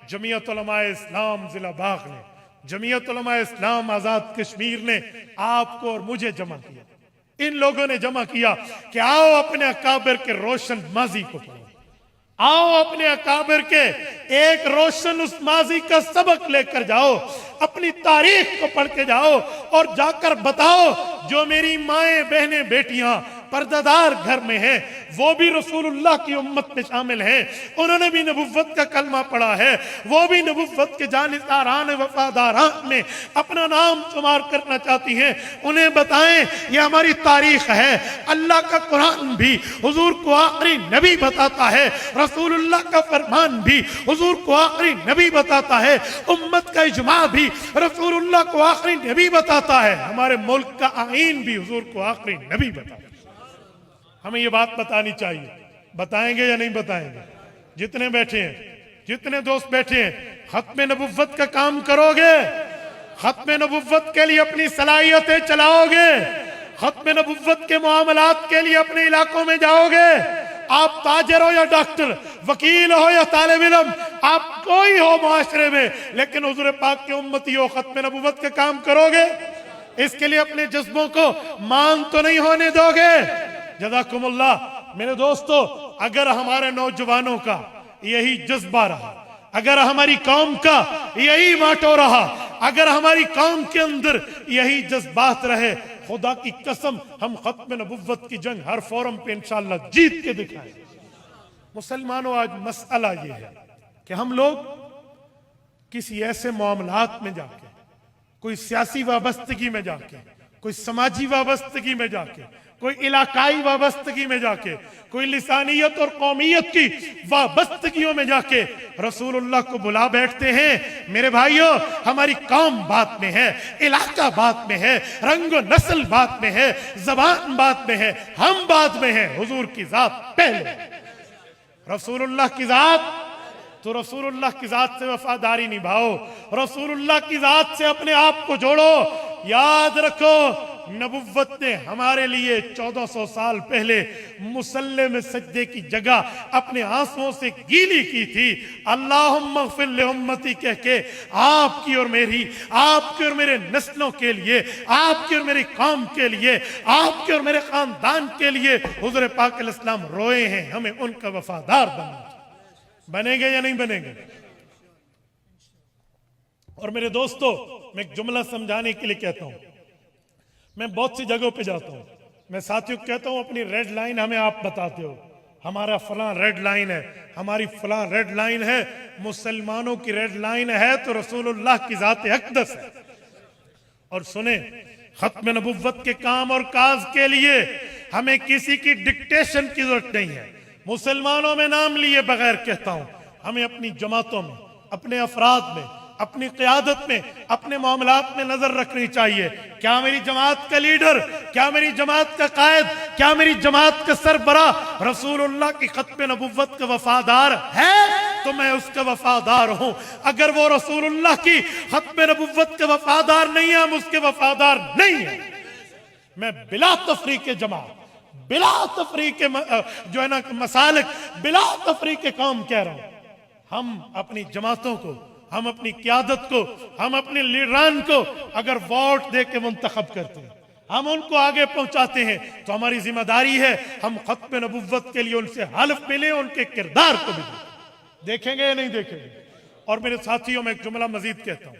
جمعیت علماء اسلام ضلع باغ نے، جمعیت علماء اسلام آزاد کشمیر نے آپ کو اور مجھے جمع کیا۔ ان لوگوں نے جمع کیا کہ آؤ اپنے اکابر کے روشن ماضی کو پڑھو، آؤ اپنے اکابر کے ایک روشن اس ماضی کا سبق لے کر جاؤ، اپنی تاریخ کو پڑھ کے جاؤ اور جا کر بتاؤ جو میری مائیں بہنیں بیٹیاں پردہ گھر میں ہیں، وہ بھی رسول اللہ کی امت میں شامل ہیں، انہوں نے بھی نبوت کا کلمہ پڑھا ہے، وہ بھی نبوت کے جانشداران وفاداران میں اپنا نام شمار کرنا چاہتی ہیں، انہیں بتائیں یہ ہماری تاریخ ہے۔ اللہ کا قرآن بھی حضور کو آخری نبی بتاتا ہے، رسول اللہ کا فرمان بھی حضور کو آخری نبی بتاتا ہے، امت کا اجماع بھی رسول اللہ کو آخری نبی بتاتا ہے، ہمارے ملک کا آئین بھی حضور کو آخری نبی بتاتا ہے۔ ہمیں یہ بات بتانی چاہیے، بتائیں گے یا نہیں بتائیں گے؟ جتنے بیٹھے ہیں، جتنے دوست بیٹھے ہیں، ختم نبوت کا کام کرو گے؟ ختم نبوت کے لیے اپنی صلاحیتیں چلاؤ گے؟ ختم نبوت کے معاملات کے لیے اپنے علاقوں میں جاؤ گے؟ آپ تاجر ہو یا ڈاکٹر، وکیل ہو یا طالب علم، آپ کوئی ہو معاشرے میں، لیکن حضور پاک کے امتی ہو، ختم نبوت کا کام کرو گے؟ اس کے لیے اپنے جذبوں کو مان تو نہیں ہونے دو گے؟ جزاکم اللہ۔ میرے دوستو، اگر ہمارے نوجوانوں کا یہی جذبہ رہا، اگر ہماری قوم کا یہی ماٹو رہا، اگر ہماری قوم کے اندر یہی جذبات رہے، خدا کی قسم ہم ختم نبوت کی جنگ ہر فورم پہ انشاءاللہ جیت کے دکھائیں۔ مسلمانوں، آج مسئلہ یہ ہے کہ ہم لوگ کسی ایسے معاملات میں جا کے، کوئی سیاسی وابستگی میں جا کے، کوئی سماجی وابستگی میں جا کے، کوئی علاقائی وابستگی میں جا کے، کوئی لسانیت اور قومیت کی وابستگیوں میں جا کے رسول اللہ کو بلا بیٹھتے ہیں۔ میرے بھائیوں، ہماری قوم بات میں ہے، علاقہ بات میں ہے، رنگ و نسل بات میں ہے، زبان بات میں ہے، ہم بات میں ہیں۔ حضور کی ذات پہلے، رسول اللہ کی ذات، تو رسول اللہ کی ذات سے وفاداری نبھاؤ، رسول اللہ کی ذات سے اپنے آپ کو جوڑو۔ یاد رکھو، نبوت نے ہمارے لیے 1400 سال پہلے مصلی میں سجدے کی جگہ اپنے آنسوؤں سے گیلی کی تھی۔ اللہم اغفر لامتی کہہ کے آپ کی اور میری، آپ کی اور میرے نسلوں کے لیے، آپ کی اور میری قوم کے لیے، آپ کے اور میرے خاندان کے لیے حضور پاک علیہ السلام روئے ہیں۔ ہمیں ان کا وفادار بننا، بنیں گے یا نہیں بنیں گے؟ اور میرے دوستو، میں ایک جملہ سمجھانے کے لیے کہتا ہوں، میں بہت سی جگہوں پہ جاتا ہوں، میں ساتھیوں کو کہتا ہوں اپنی ریڈ لائن ہمیں آپ بتاتے ہو، ہمارا فلاں ریڈ لائن ہے، ہماری فلاں ریڈ لائن ہے۔ مسلمانوں کی ریڈ لائن ہے تو رسول اللہ کی ذات اقدس ہے۔ اور سنیں، ختم نبوت کے کام اور کاج کے لیے ہمیں کسی کی ڈکٹیشن کی ضرورت نہیں ہے۔ مسلمانوں میں نام لیے بغیر کہتا ہوں، ہمیں اپنی جماعتوں میں، اپنے افراد میں، اپنی قیادت میں، اپنے معاملات میں نظر رکھنی چاہیے۔ کیا میری جماعت کا لیڈر، کیا میری جماعت کا قائد، کیا میری جماعت کا سربراہ رسول اللہ کی ختم نبوت کا وفادار ہے؟ تو میں اس کا وفادار ہوں۔ اگر وہ رسول اللہ کی ختم نبوت کا وفادار نہیں ہے، ہم اس کے وفادار نہیں ہیں۔ میں بلا تفریق جماعت، بلا تفریق جو ہے نا مسالک، بلا تفریق قوم کہہ رہا ہوں، ہم اپنی جماعتوں کو، ہم اپنی قیادت کو، ہم اپنے لیڈران کو اگر ووٹ دے کے منتخب کرتے ہیں، ہم ان کو آگے پہنچاتے ہیں، تو ہماری ذمہ داری ہے ہم ختم نبوت کے لیے ان سے حلف ملیں، ان کے کردار کو بھی دیکھیں گے یا نہیں دیکھیں گے؟ اور میرے ساتھیوں، میں ایک جملہ مزید کہتا ہوں،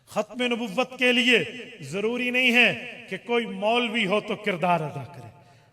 ختم نبوت کے لیے ضروری نہیں ہے کہ کوئی مولوی ہو تو کردار ادا کرے۔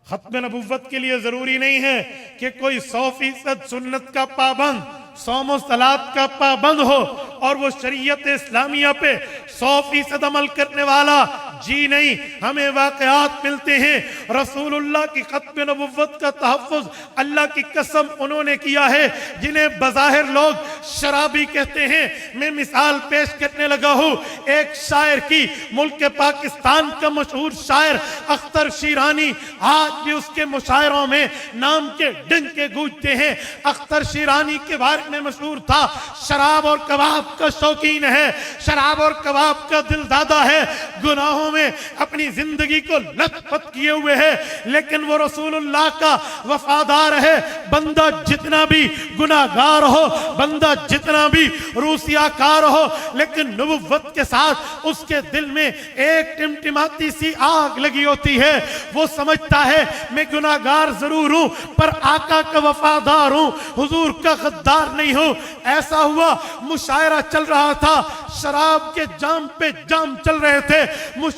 ختم نبوت کے لیے ضروری نہیں ہے کہ کوئی 100% سنت کا پابند، صوم و صلات کا پابند ہو اور وہ شریعت اسلامیہ پہ 100% عمل کرنے والا۔ جی نہیں، ہمیں واقعات ملتے ہیں رسول اللہ کی ختم نبوت کا تحفظ اللہ کی قسم انہوں نے کیا ہے جنہیں بظاہر لوگ شرابی کہتے ہیں۔ میں مثال پیش کرنے لگا ہوں ایک شاعر کی، ملک پاکستان کا مشہور شاعر اختر شیرانی، آج بھی اس کے مشاعروں میں نام کے ڈنکے گونجتے ہیں۔ اختر شیرانی کے بارے میں مشہور تھا، شراب اور کباب کا شوقین ہے، شراب اور کباب کا دل دادا ہے، گناہوں میں اپنی زندگی کو لت پت کیے ہوئے ہے، لیکن وہ رسول اللہ کا وفادار ہے۔ بندہ جتنا بھی گناہگار ہو، بندہ جتنا بھی روسیہ کار ہو، لیکن نبوت کے ساتھ اس کے دل میں ایک ٹمٹماتی سی آگ لگی ہوتی ہے۔ وہ سمجھتا ہے میں گناہگار ضرور ہوں پر آقا کا وفادار ہوں، حضور کا غدار نہیں ہوں۔ ایسا ہوا مشاعرہ چل رہا تھا، شراب کے جام پہ جام چل رہے تھے،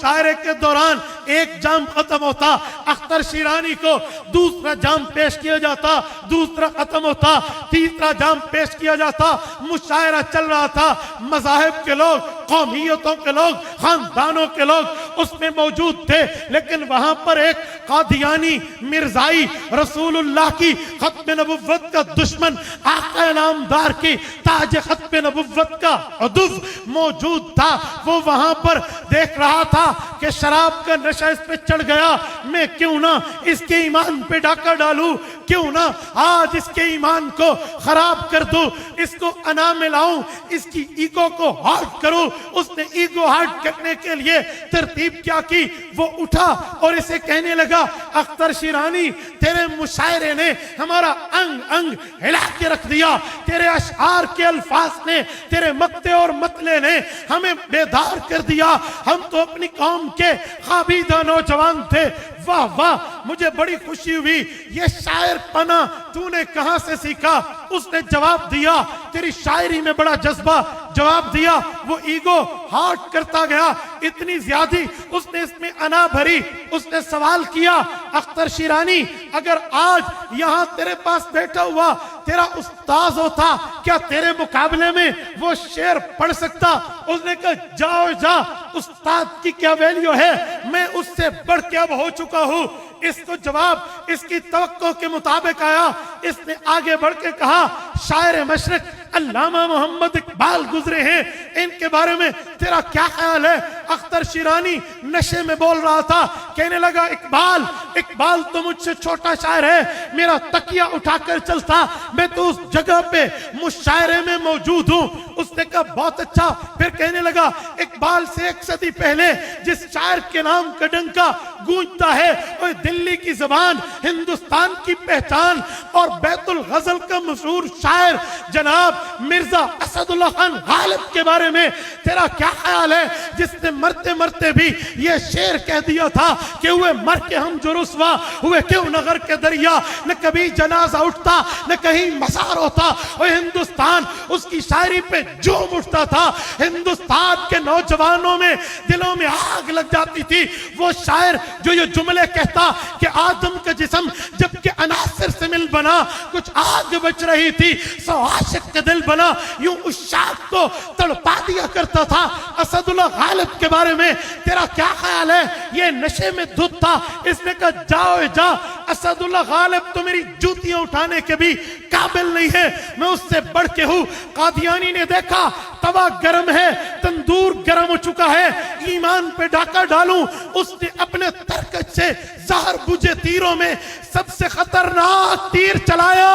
مشاعرے کے دوران ایک جام ختم ہوتا، اختر شیرانی کو دوسرا جام پیش کیا جاتا، دوسرا ختم ہوتا، تیسرا جام پیش کیا جاتا، مشاعرہ چل رہا تھا، مذاہب کے لوگ، قومیتوں کے لوگ، خاندانوں کے لوگ اس میں موجود تھے، لیکن وہاں پر ایک قادیانی مرزائی رسول اللہ کی ختم نبوت کا دشمن، آقا نامدار کی تاج ختم نبوت کا عدو موجود تھا۔ وہ وہاں پر دیکھ رہا تھا کہ شراب کا نشہ اس پہ چڑھ گیا، میں کیوں نہ اس کے ایمان پہ ڈاکہ ڈالوں، کیوں نہ آج اس کے ایمان کو خراب کر دوں، اس کو انا میں لاؤں، اس کی ایگو کو ہارٹ کروں۔ اس نے ایگو ہارٹ کرنے کے لیے ترتیب کیا کی، وہ اٹھا اور اسے کہنے لگا اختر شیرانی تیرے مشاعرے نے ہمارا انگ انگ ہلا کے رکھ دیا، تیرے اشعار کے الفاظ نے، تیرے مقتے اور مطلع نے ہمیں بیدار کر دیا، ہم تو اپنی قوم کے خوابیدہ نوجوان تھے۔ واہ واہ، مجھے بڑی خوشی ہوئی، یہ شاعر پنا تو نے کہاں سے سیکھا؟ اس نے جواب دیا، تیری شاعری میں بڑا جذبہ، جواب دیا۔ وہ ایگو ہارٹ کرتا گیا، اتنی زیادہ اس نے اس میں انا بھری۔ اس نے سوال کیا اختر شیرانی اگر آج یہاں تیرے پاس بیٹھا ہوا تیرا استاذ ہوتا، کیا تیرے مقابلے میں وہ شعر پڑھ سکتا؟ اس نے کہا جاؤ جا، استاد کی کیا ویلیو ہے، میں اس سے بڑھ کے اب ہو چکا ہوں۔ اس کو جواب اس کی توقع کے مطابق آیا۔ اس نے آگے بڑھ کے کہا شاعر مشرق علامہ محمد اقبال گزرے ہیں، ان کے بارے میں تیرا کیا خیال ہے؟ اختر شیرانی نشے میں بول رہا تھا، کہنے لگا اقبال تو مجھ سے چھوٹا شاعر ہے، میرا تکیہ اٹھا کر چلتا، میں تو اس جگہ پہ مشاعرے میں موجود ہوں۔ اس نے کہا بہت اچھا، پھر کہنے لگا اقبال سے 1 صدی پہلے جس شاعر کے نام کا ڈنکا گونجتا ہے، وہ دلی کی زبان، ہندوستان کی پہچان اور بیت الغزل کا مشہور شاعر جناب مرزا اسد اللہ خان غالب کے بارے میں تیرا کیا خیال ہے، جس نے مرتے مرتے بھی یہ شعر کہہ دیا تھا کہ ہوئے مر کے ہم جو رسوا ہوئے کیوں نگر کے دریا، نہ کبھی جنازہ اٹھتا نہ کہیں مزار ہوتا، اور ہندوستان اس کی شاعری پہ جوم اٹھتا تھا، ہندوستان کے نوجوانوں میں دلوں میں آگ لگ جاتی تھی۔ وہ شاعر جو یہ جملے کہتا کہ آدم کا جسم جبکہ عناصر سے مل بنا، کچھ آگ بچ رہی تھی، سو عاشق کے دل بنا، یوں اس شاعر کو تڑپا دیا کرتا تھا۔ اسد اللہ غالب کے بارے میں تیرا کیا خیال ہے؟ یہ نشے میں دھت تھا۔ اس نے کہا جاؤ جا، اسد اللہ غالب تو میری جوتیاں اٹھانے کے بھی قابل نہیں ہے، میں اس سے بڑھ کے ہوں۔ قادیانی نے دیکھا توا گرم ہے، تندور گرم ہو چکا ہے، ایمان پہ ڈاکہ ڈالوں۔ اس نے اپنے ترکش سے زہر بجھے تیروں میں سب سے خطرناک تیر چلایا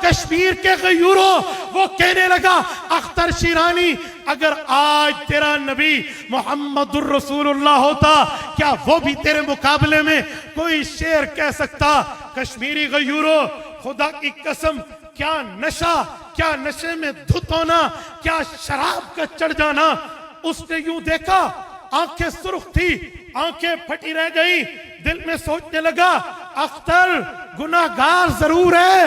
کشمیر کے غیوروں۔ وہ کہنے لگا اختر شیرانی اگر آج تیرا نبی محمد الرسول اللہ ہوتا، کیا وہ بھی تیرے مقابلے میں کوئی شعر کہہ سکتا؟ کشمیری غیوروں، خدا کی قسم، کیا نشہ، کیا نشے میں دھت ہونا، کیا شراب کا چڑھ جانا۔ اس نے یوں دیکھا، آنکھیں سرخ تھی، آنکھیں پھٹی رہ گئی، دل میں سوچنے لگا اختر گناہگار ضرور ہے،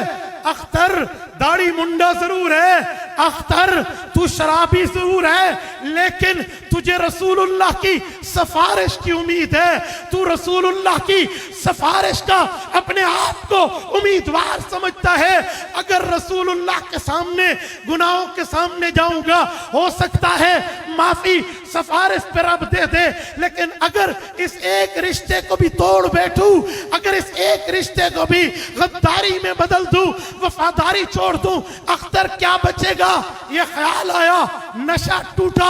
اختر داڑھی منڈا ضرور ہے، اختر تو شرابی ضرور ہے، لیکن تجھے رسول اللہ کی سفارش کی امید ہے، تو رسول اللہ کی سفارش کا اپنے آپ کو امیدوار سمجھتا ہے۔ اگر رسول اللہ کے سامنے گناہوں کے سامنے جاؤں گا، ہو سکتا ہے معافی سفارش پر رب دے دے، لیکن اگر اس ایک رشتے کو بھی توڑ بیٹھوں، اگر اس ایک رشتے کو بھی غداری میں بدل دوں، وفاداری چھوڑ دوں، اختر کیا بچے گا؟ یہ خیال آیا، نشہ ٹوٹا،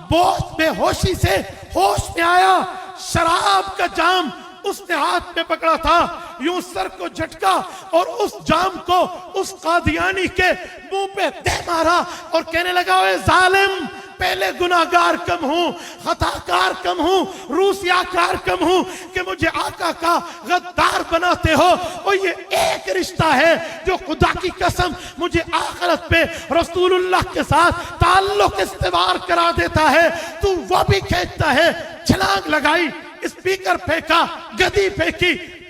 بوجھ بے ہوشی سے ہوش میں آیا، شراب کا جام اس نے ہاتھ میں پکڑا تھا، یوں سر کو جھٹکا اور اس جام کو اس قادیانی کے منہ پہ دے مارا اور کہنے لگا اے ظالم، پہلے گناہگار کم ہوں، خطاکار کم ہوں، روسیاکار کم ہوں کہ مجھے آقا کا غدار بناتے ہو۔ اور یہ ایک رشتہ ہے جو خدا کی قسم مجھے آخرت پہ رسول اللہ کے ساتھ تعلق استوار کرا دیتا ہے، تو وہ بھی کھینچتا ہے۔ چھلانگ لگائی، اسپیکر پھینکا، گدی پھینکی،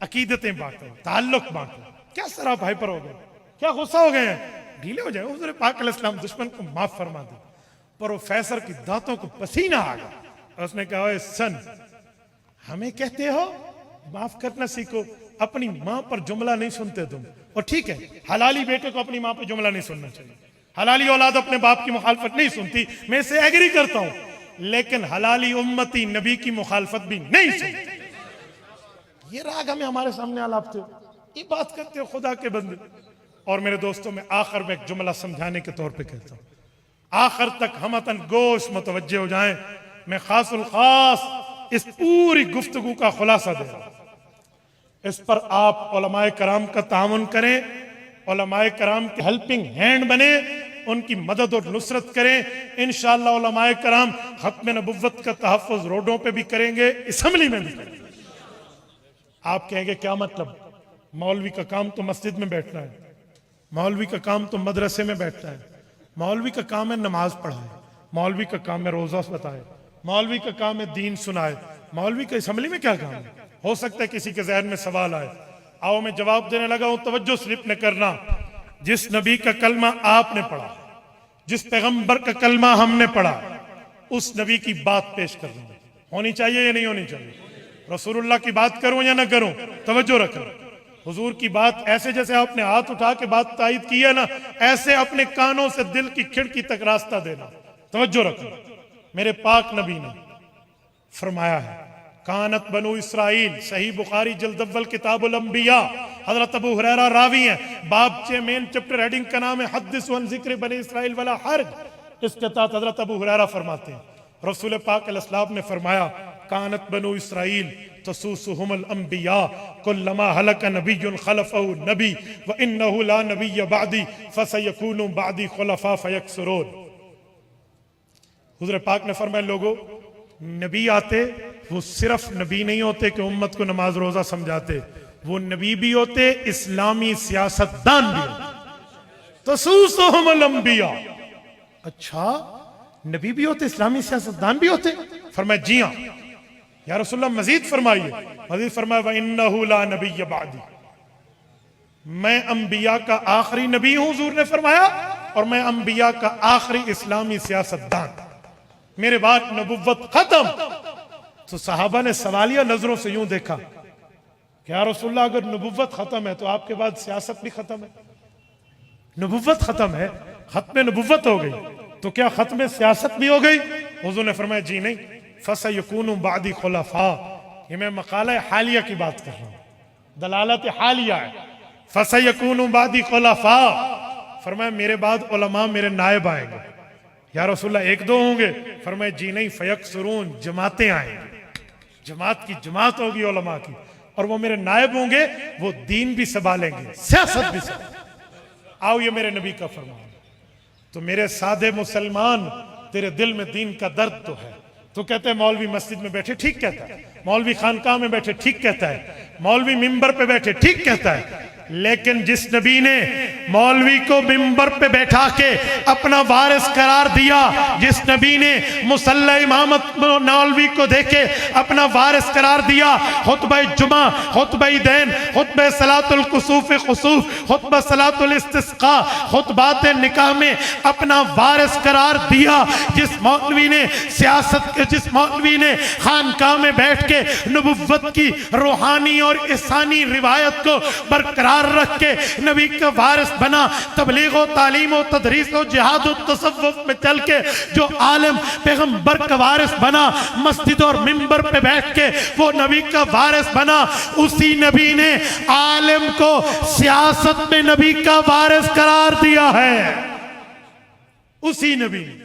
عقیدتیں بانٹو، تعلق بانٹو. کیا سر آپ ہائپر ہو گئے، کیا غصہ ہو گئے ہیں؟ ڈھیلے ہو جائیں. حضور پاک علیہ السلام دشمن کو معاف فرما دے. پروفیسر کی دانتوں کو پسینہ آ گیا اور اس نے کہا اے سن، ہمیں کہتے ہو معاف کرنا سیکھو، اپنی ماں پر جملہ نہیں سنتے تم. اور ٹھیک ہے، حلالی بیٹے کو اپنی ماں پر جملہ نہیں سننا چاہیے، حلالی اولاد اپنے باپ کی مخالفت نہیں سنتی، میں اسے ایگری کرتا ہوں، لیکن حلالی امتی نبی کی مخالفت بھی نہیں سنتی. یہ راگ ہمیں ہمارے سامنے آلاپتے ہو، یہ بات کرتے ہو خدا کے بندے. اور میرے دوستوں، میں آخر میں ایک جملہ سمجھانے کے طور پہ کہتا ہوں، آخر تک ہمتن گوش متوجہ ہو جائیں. میں خاص الخاص اس پوری گفتگو کا خلاصہ دے رہا ہوں. اس پر آپ علماء کرام کا تعاون کریں، علماء کرام کے ہیلپنگ ہینڈ بنیں، ان کی مدد اور نصرت کریں. انشاءاللہ علماء کرام ختم نبوت کا تحفظ روڈوں پہ بھی کریں گے، اسمبلی میں بھی کریں گے. آپ کہیں گے کیا مطلب؟ مولوی کا کام تو مسجد میں بیٹھنا ہے، مولوی کا کام تو مدرسے میں بیٹھنا ہے، مولوی کا کام ہے نماز پڑھائے، مولوی کا کام ہے روزہ بتائے، مولوی کا کام ہے دین سنائے، مولوی کا اسمبلی میں کیا کام ہے؟ ہو سکتا ہے کسی کے ذہن میں سوال آئے. آؤ میں جواب دینے لگا ہوں، توجہ سلپ نہ کرنا. جس نبی کا کلمہ آپ نے پڑھا، جس پیغمبر کا کلمہ ہم نے پڑھا، اس نبی کی بات پیش کر رہا ہوں. ہونی چاہیے یا نہیں ہونی چاہیے؟ رسول اللہ کی بات کروں یا نہ کروں؟ توجہ رکھنا. حضور کی بات ایسے جیسے آپ نے ہاتھ اٹھا کے بات تائید کی ہے نا، ایسے اپنے کانوں سے دل کی کھڑکی تک راستہ دینا. توجہ رکھنا. میرے پاک نبی نے فرمایا ہے، کانت بنو اسرائیل، صحیح بخاری جلد اول کتاب الانبیاء، حضرت ابو ہریرہ راوی ہیں، باب مین چپٹر ہیڈنگ کا نام ہے حدثوا عن ذکر بنی اسرائیل ولا حرج. اس کے تحت حضرت ابو ہریرہ فرماتے ہیں رسول پاک علیہ السلام نے فرمایا، کانت بنو اسرائیل تسوسهم الانبیاء کلما ہلک نبی خلفہ نبی وانہ لا نبی بعدی فسیکون بعدی خلفاء فیکثرون. حضور پاک نے فرمایا لوگو، نبی آتے وہ صرف نبی نہیں ہوتے کہ امت کو نماز روزہ سمجھاتے، وہ نبی بھی ہوتے، اسلامی سیاست دان بھی ہوتے. تسوسهم الانبیاء. اچھا نبی بھی ہوتے، اسلامی سیاست دان بھی ہوتے؟ فرمایا جی ہاں. یا رسول اللہ مزید فرمائیے. مزید فرمایا وَإِنَّهُ لَا نَبِيَّ بَعْدِي، میں انبیاء کا آخری نبی ہوں حضور نے فرمایا، اور میں انبیاء کا آخری اسلامی سیاست دان، میرے بعد نبوت ختم. تو صحابہ نے سوالیہ نظروں سے یوں دیکھا کہ یا رسول اللہ اگر نبوت ختم ہے تو آپ کے بعد سیاست بھی ختم ہے. نبوت ختم ہے، ختم نبوت ہو گئی، تو کیا ختم سیاست بھی ہو گئی؟ حضور نے فرمایا جی نہیں، فَسَيَكُونُ بَعْدِ خُلَفَاء. یہ میں مقالہ حالیہ کی بات کر رہا ہوں، دلالت حالیہ ہے. فَسَيَكُونُ بَعْدِ خُلَفَاء. فرمایا میرے بعد علماء میرے نائب آئیں گے. یا رسول اللہ ایک دو ہوں گے؟ فرمایا جی نہیں، فَيَكْثُرُونَ، جماعتیں آئیں گے، جماعت کی جماعت ہوگی علماء کی، اور وہ میرے نائب ہوں گے، وہ دین بھی سنبھالیں گے، سیاست بھی سنبھالیں گے. آؤ یہ میرے نبی کا فرمان. تو میرے سادے مسلمان، تیرے دل میں دین کا درد تو ہے. تو کہتے ہیں مولوی مسجد میں بیٹھے ٹھیک کہتا ہے، مولوی خانقاہ میں بیٹھے ٹھیک کہتا ہے، مولوی ممبر پہ بیٹھے ٹھیک کہتا ہے، لیکن جس نبی نے مولوی کو ممبر پہ بیٹھا کے اپنا وارث قرار دیا، جس نبی نے مصلی امامت مولوی کو دیکھے اپنا وارث قرار دیا، خطبہ جمعہ، خطبہ عیدین، خطبہ صلاۃ الکسوف خسوف، خطبہ صلاۃ الاستسقاء، خطبات نکاح میں اپنا وارث قرار دیا، جس مولوی نے سیاست کے، جس مولوی نے خانقاہ میں بیٹھ کے نبوت کی روحانی اور انسانی روایت کو برقرار رکھ کے نبی کا وارث بنا، تبلیغ و تعلیم و تدریس و جہاد و تصوف میں چل کے جو عالم پیغمبر کا وارث بنا، مسجد اور ممبر پہ بیٹھ کے وہ نبی کا وارث بنا، اسی نبی نے عالم کو سیاست میں نبی کا وارث قرار دیا ہے. اسی نبی نے.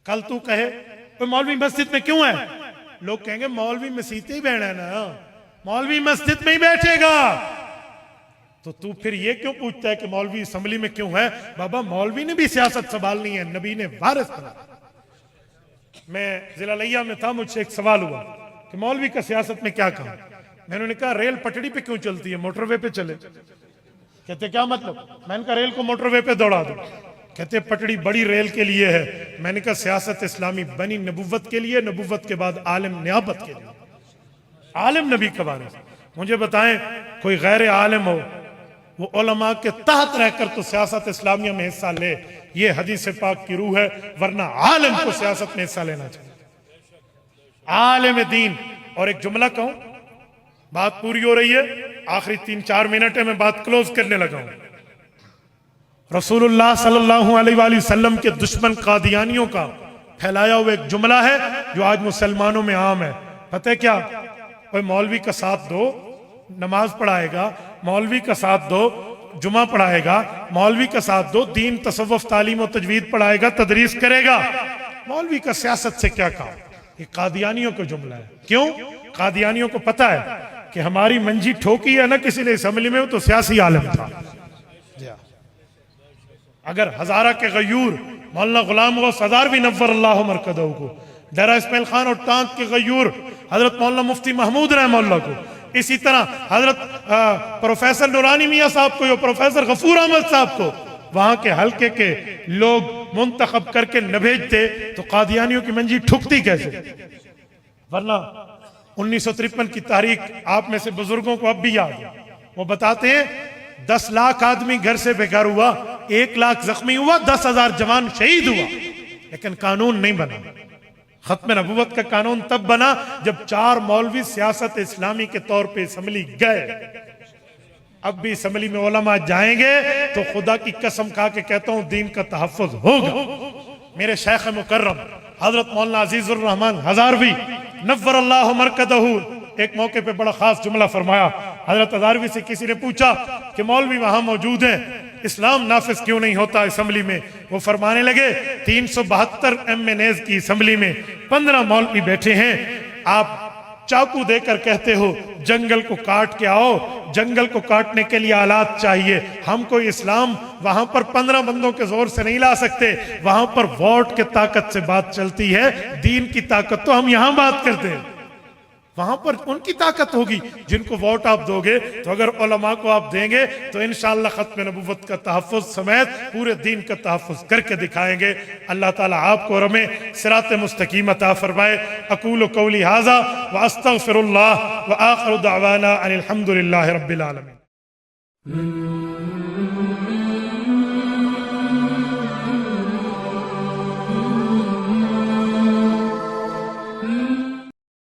کل تو کہے مولوی مسجد میں کیوں ہے؟ لوگ کہیں گے مولوی مسجد ہی بیٹھا ہے نا، مولوی مسجد میں ہی بیٹھے گا. تو پھر یہ کیوں پوچھتا ہے کہ مولوی اسمبلی میں کیوں ہے؟ بابا مولوی نے بھی سیاست سنبھالنی ہے، نبی نے وارث بنا. میں ضلع لیہ میں تھا، مجھ سے ایک سوال ہوا کہ مولوی کا سیاست میں کیا کام؟ میں نے کہا ریل پٹڑی پہ کیوں چلتی ہے، موٹر وے پہ چلے. کہتے کیا مطلب؟ میں نے کہا ریل کو موٹر وے پہ دوڑا دو. کہتے پٹڑی بڑی ریل کے لیے ہے. میں نے کہا سیاست اسلامی بنی نبوت کے لیے، نبوت کے بعد عالم نیابت کے لیے، عالم نبی کا وارث. مجھے بتائیں کوئی غیر عالم ہو وہ علماء کے تحت رہ کر تو سیاست اسلامیہ میں حصہ لے، یہ حدیث پاک کی روح ہے، ورنہ عالم کو سیاست میں حصہ لینا چاہیے، عالم دین۔ اور ایک جملہ کہوں، بات پوری ہو رہی ہے، آخری 3-4 منٹ ہے، میں بات کلوز کرنے لگا ہوں۔ رسول اللہ صلی اللہ علیہ وآلہ وسلم کے دشمن قادیانیوں کا پھیلایا ہوا ایک جملہ ہے جو آج مسلمانوں میں عام ہے، پتہ ہے کیا؟ کوئی مولوی کا ساتھ دو، نماز پڑھائے گا، مولوی کا ساتھ دو، جمعہ پڑھائے گا، مولوی کا ساتھ دو، دین، تصوف، تعلیم و تجوید پڑھائے گا، تدریس کرے گا، مولوی کا سیاست سے کیا کام؟ یہ قادیانیوں کا جملہ ہے۔ کیوں؟ قادیانیوں کو پتہ ہے کہ ہماری منجی ٹھوکی ہے نا کسی نے اسمبلی میں، وہ تو سیاسی عالم تھا۔ اگر ہزارہ کے غیور مولانا غلام غوث ہزاروی نور اللہ مرکزہ کو، ڈیرہ اسماعیل خان اور ٹانک کے غیور حضرت مولانا مفتی محمود رحمہ اللہ کو، اسی طرح حضرت پروفیسر نورانی میاں صاحب کو یا پروفیسر غفور احمد صاحب کو وہاں کے حلقے کے لوگ منتخب کر کے نہ بھیجتے تو قادیانیوں کی منجی ٹھکتی کیسے؟ ورنہ 1953 کی تاریخ آپ میں سے بزرگوں کو اب بھی یاد ہے، وہ بتاتے ہیں 10 لاکھ آدمی گھر سے بیگار ہوا، 1 لاکھ زخمی ہوا، 10,000 جوان شہید ہوا، لیکن قانون نہیں بنا۔ ختم نبوت کا قانون تب بنا جب 4 مولوی سیاست اسلامی کے طور پہ اسمبلی گئے۔ اب بھی اسمبلی میں علماء جائیں گے تو خدا کی قسم کھا کے کہتا ہوں دین کا تحفظ ہوگا۔ میرے شیخ مکرم حضرت مولانا عزیز الرحمن ہزاروی نور اللہ مرکزہ ایک موقع پہ بڑا خاص جملہ فرمایا۔ حضرت ہزاروی سے کسی نے پوچھا کہ مولوی وہاں موجود ہیں، اسلام نافذ کیوں نہیں ہوتا اسمبلی میں؟ وہ فرمانے لگے 372 MNAs کی اسمبلی میں 15 مولوی بیٹھے ہیں، آپ چاقو دے کر کہتے ہو جنگل کو کاٹ کے آؤ، جنگل کو کاٹنے کے لیے آلات چاہیے، ہم کوئی اسلام وہاں پر 15 بندوں کے زور سے نہیں لا سکتے، وہاں پر ووٹ کے طاقت سے بات چلتی ہے، دین کی طاقت تو ہم یہاں بات کرتے ہیں، وہاں پر ان کی طاقت ہوگی جن کو ووٹ آپ دو گے۔ تو اگر علماء کو آپ دیں گے تو انشاءاللہ ختم نبوت کا تحفظ سمیت پورے دین کا تحفظ کر کے دکھائیں گے۔ اللہ تعالیٰ آپ کو اور ہمیں صراط مستقیم عطا فرمائے۔ اقول قولی ھذا واستغفر اللہ وآخر دعوانا ان الحمد للہ رب العالمین۔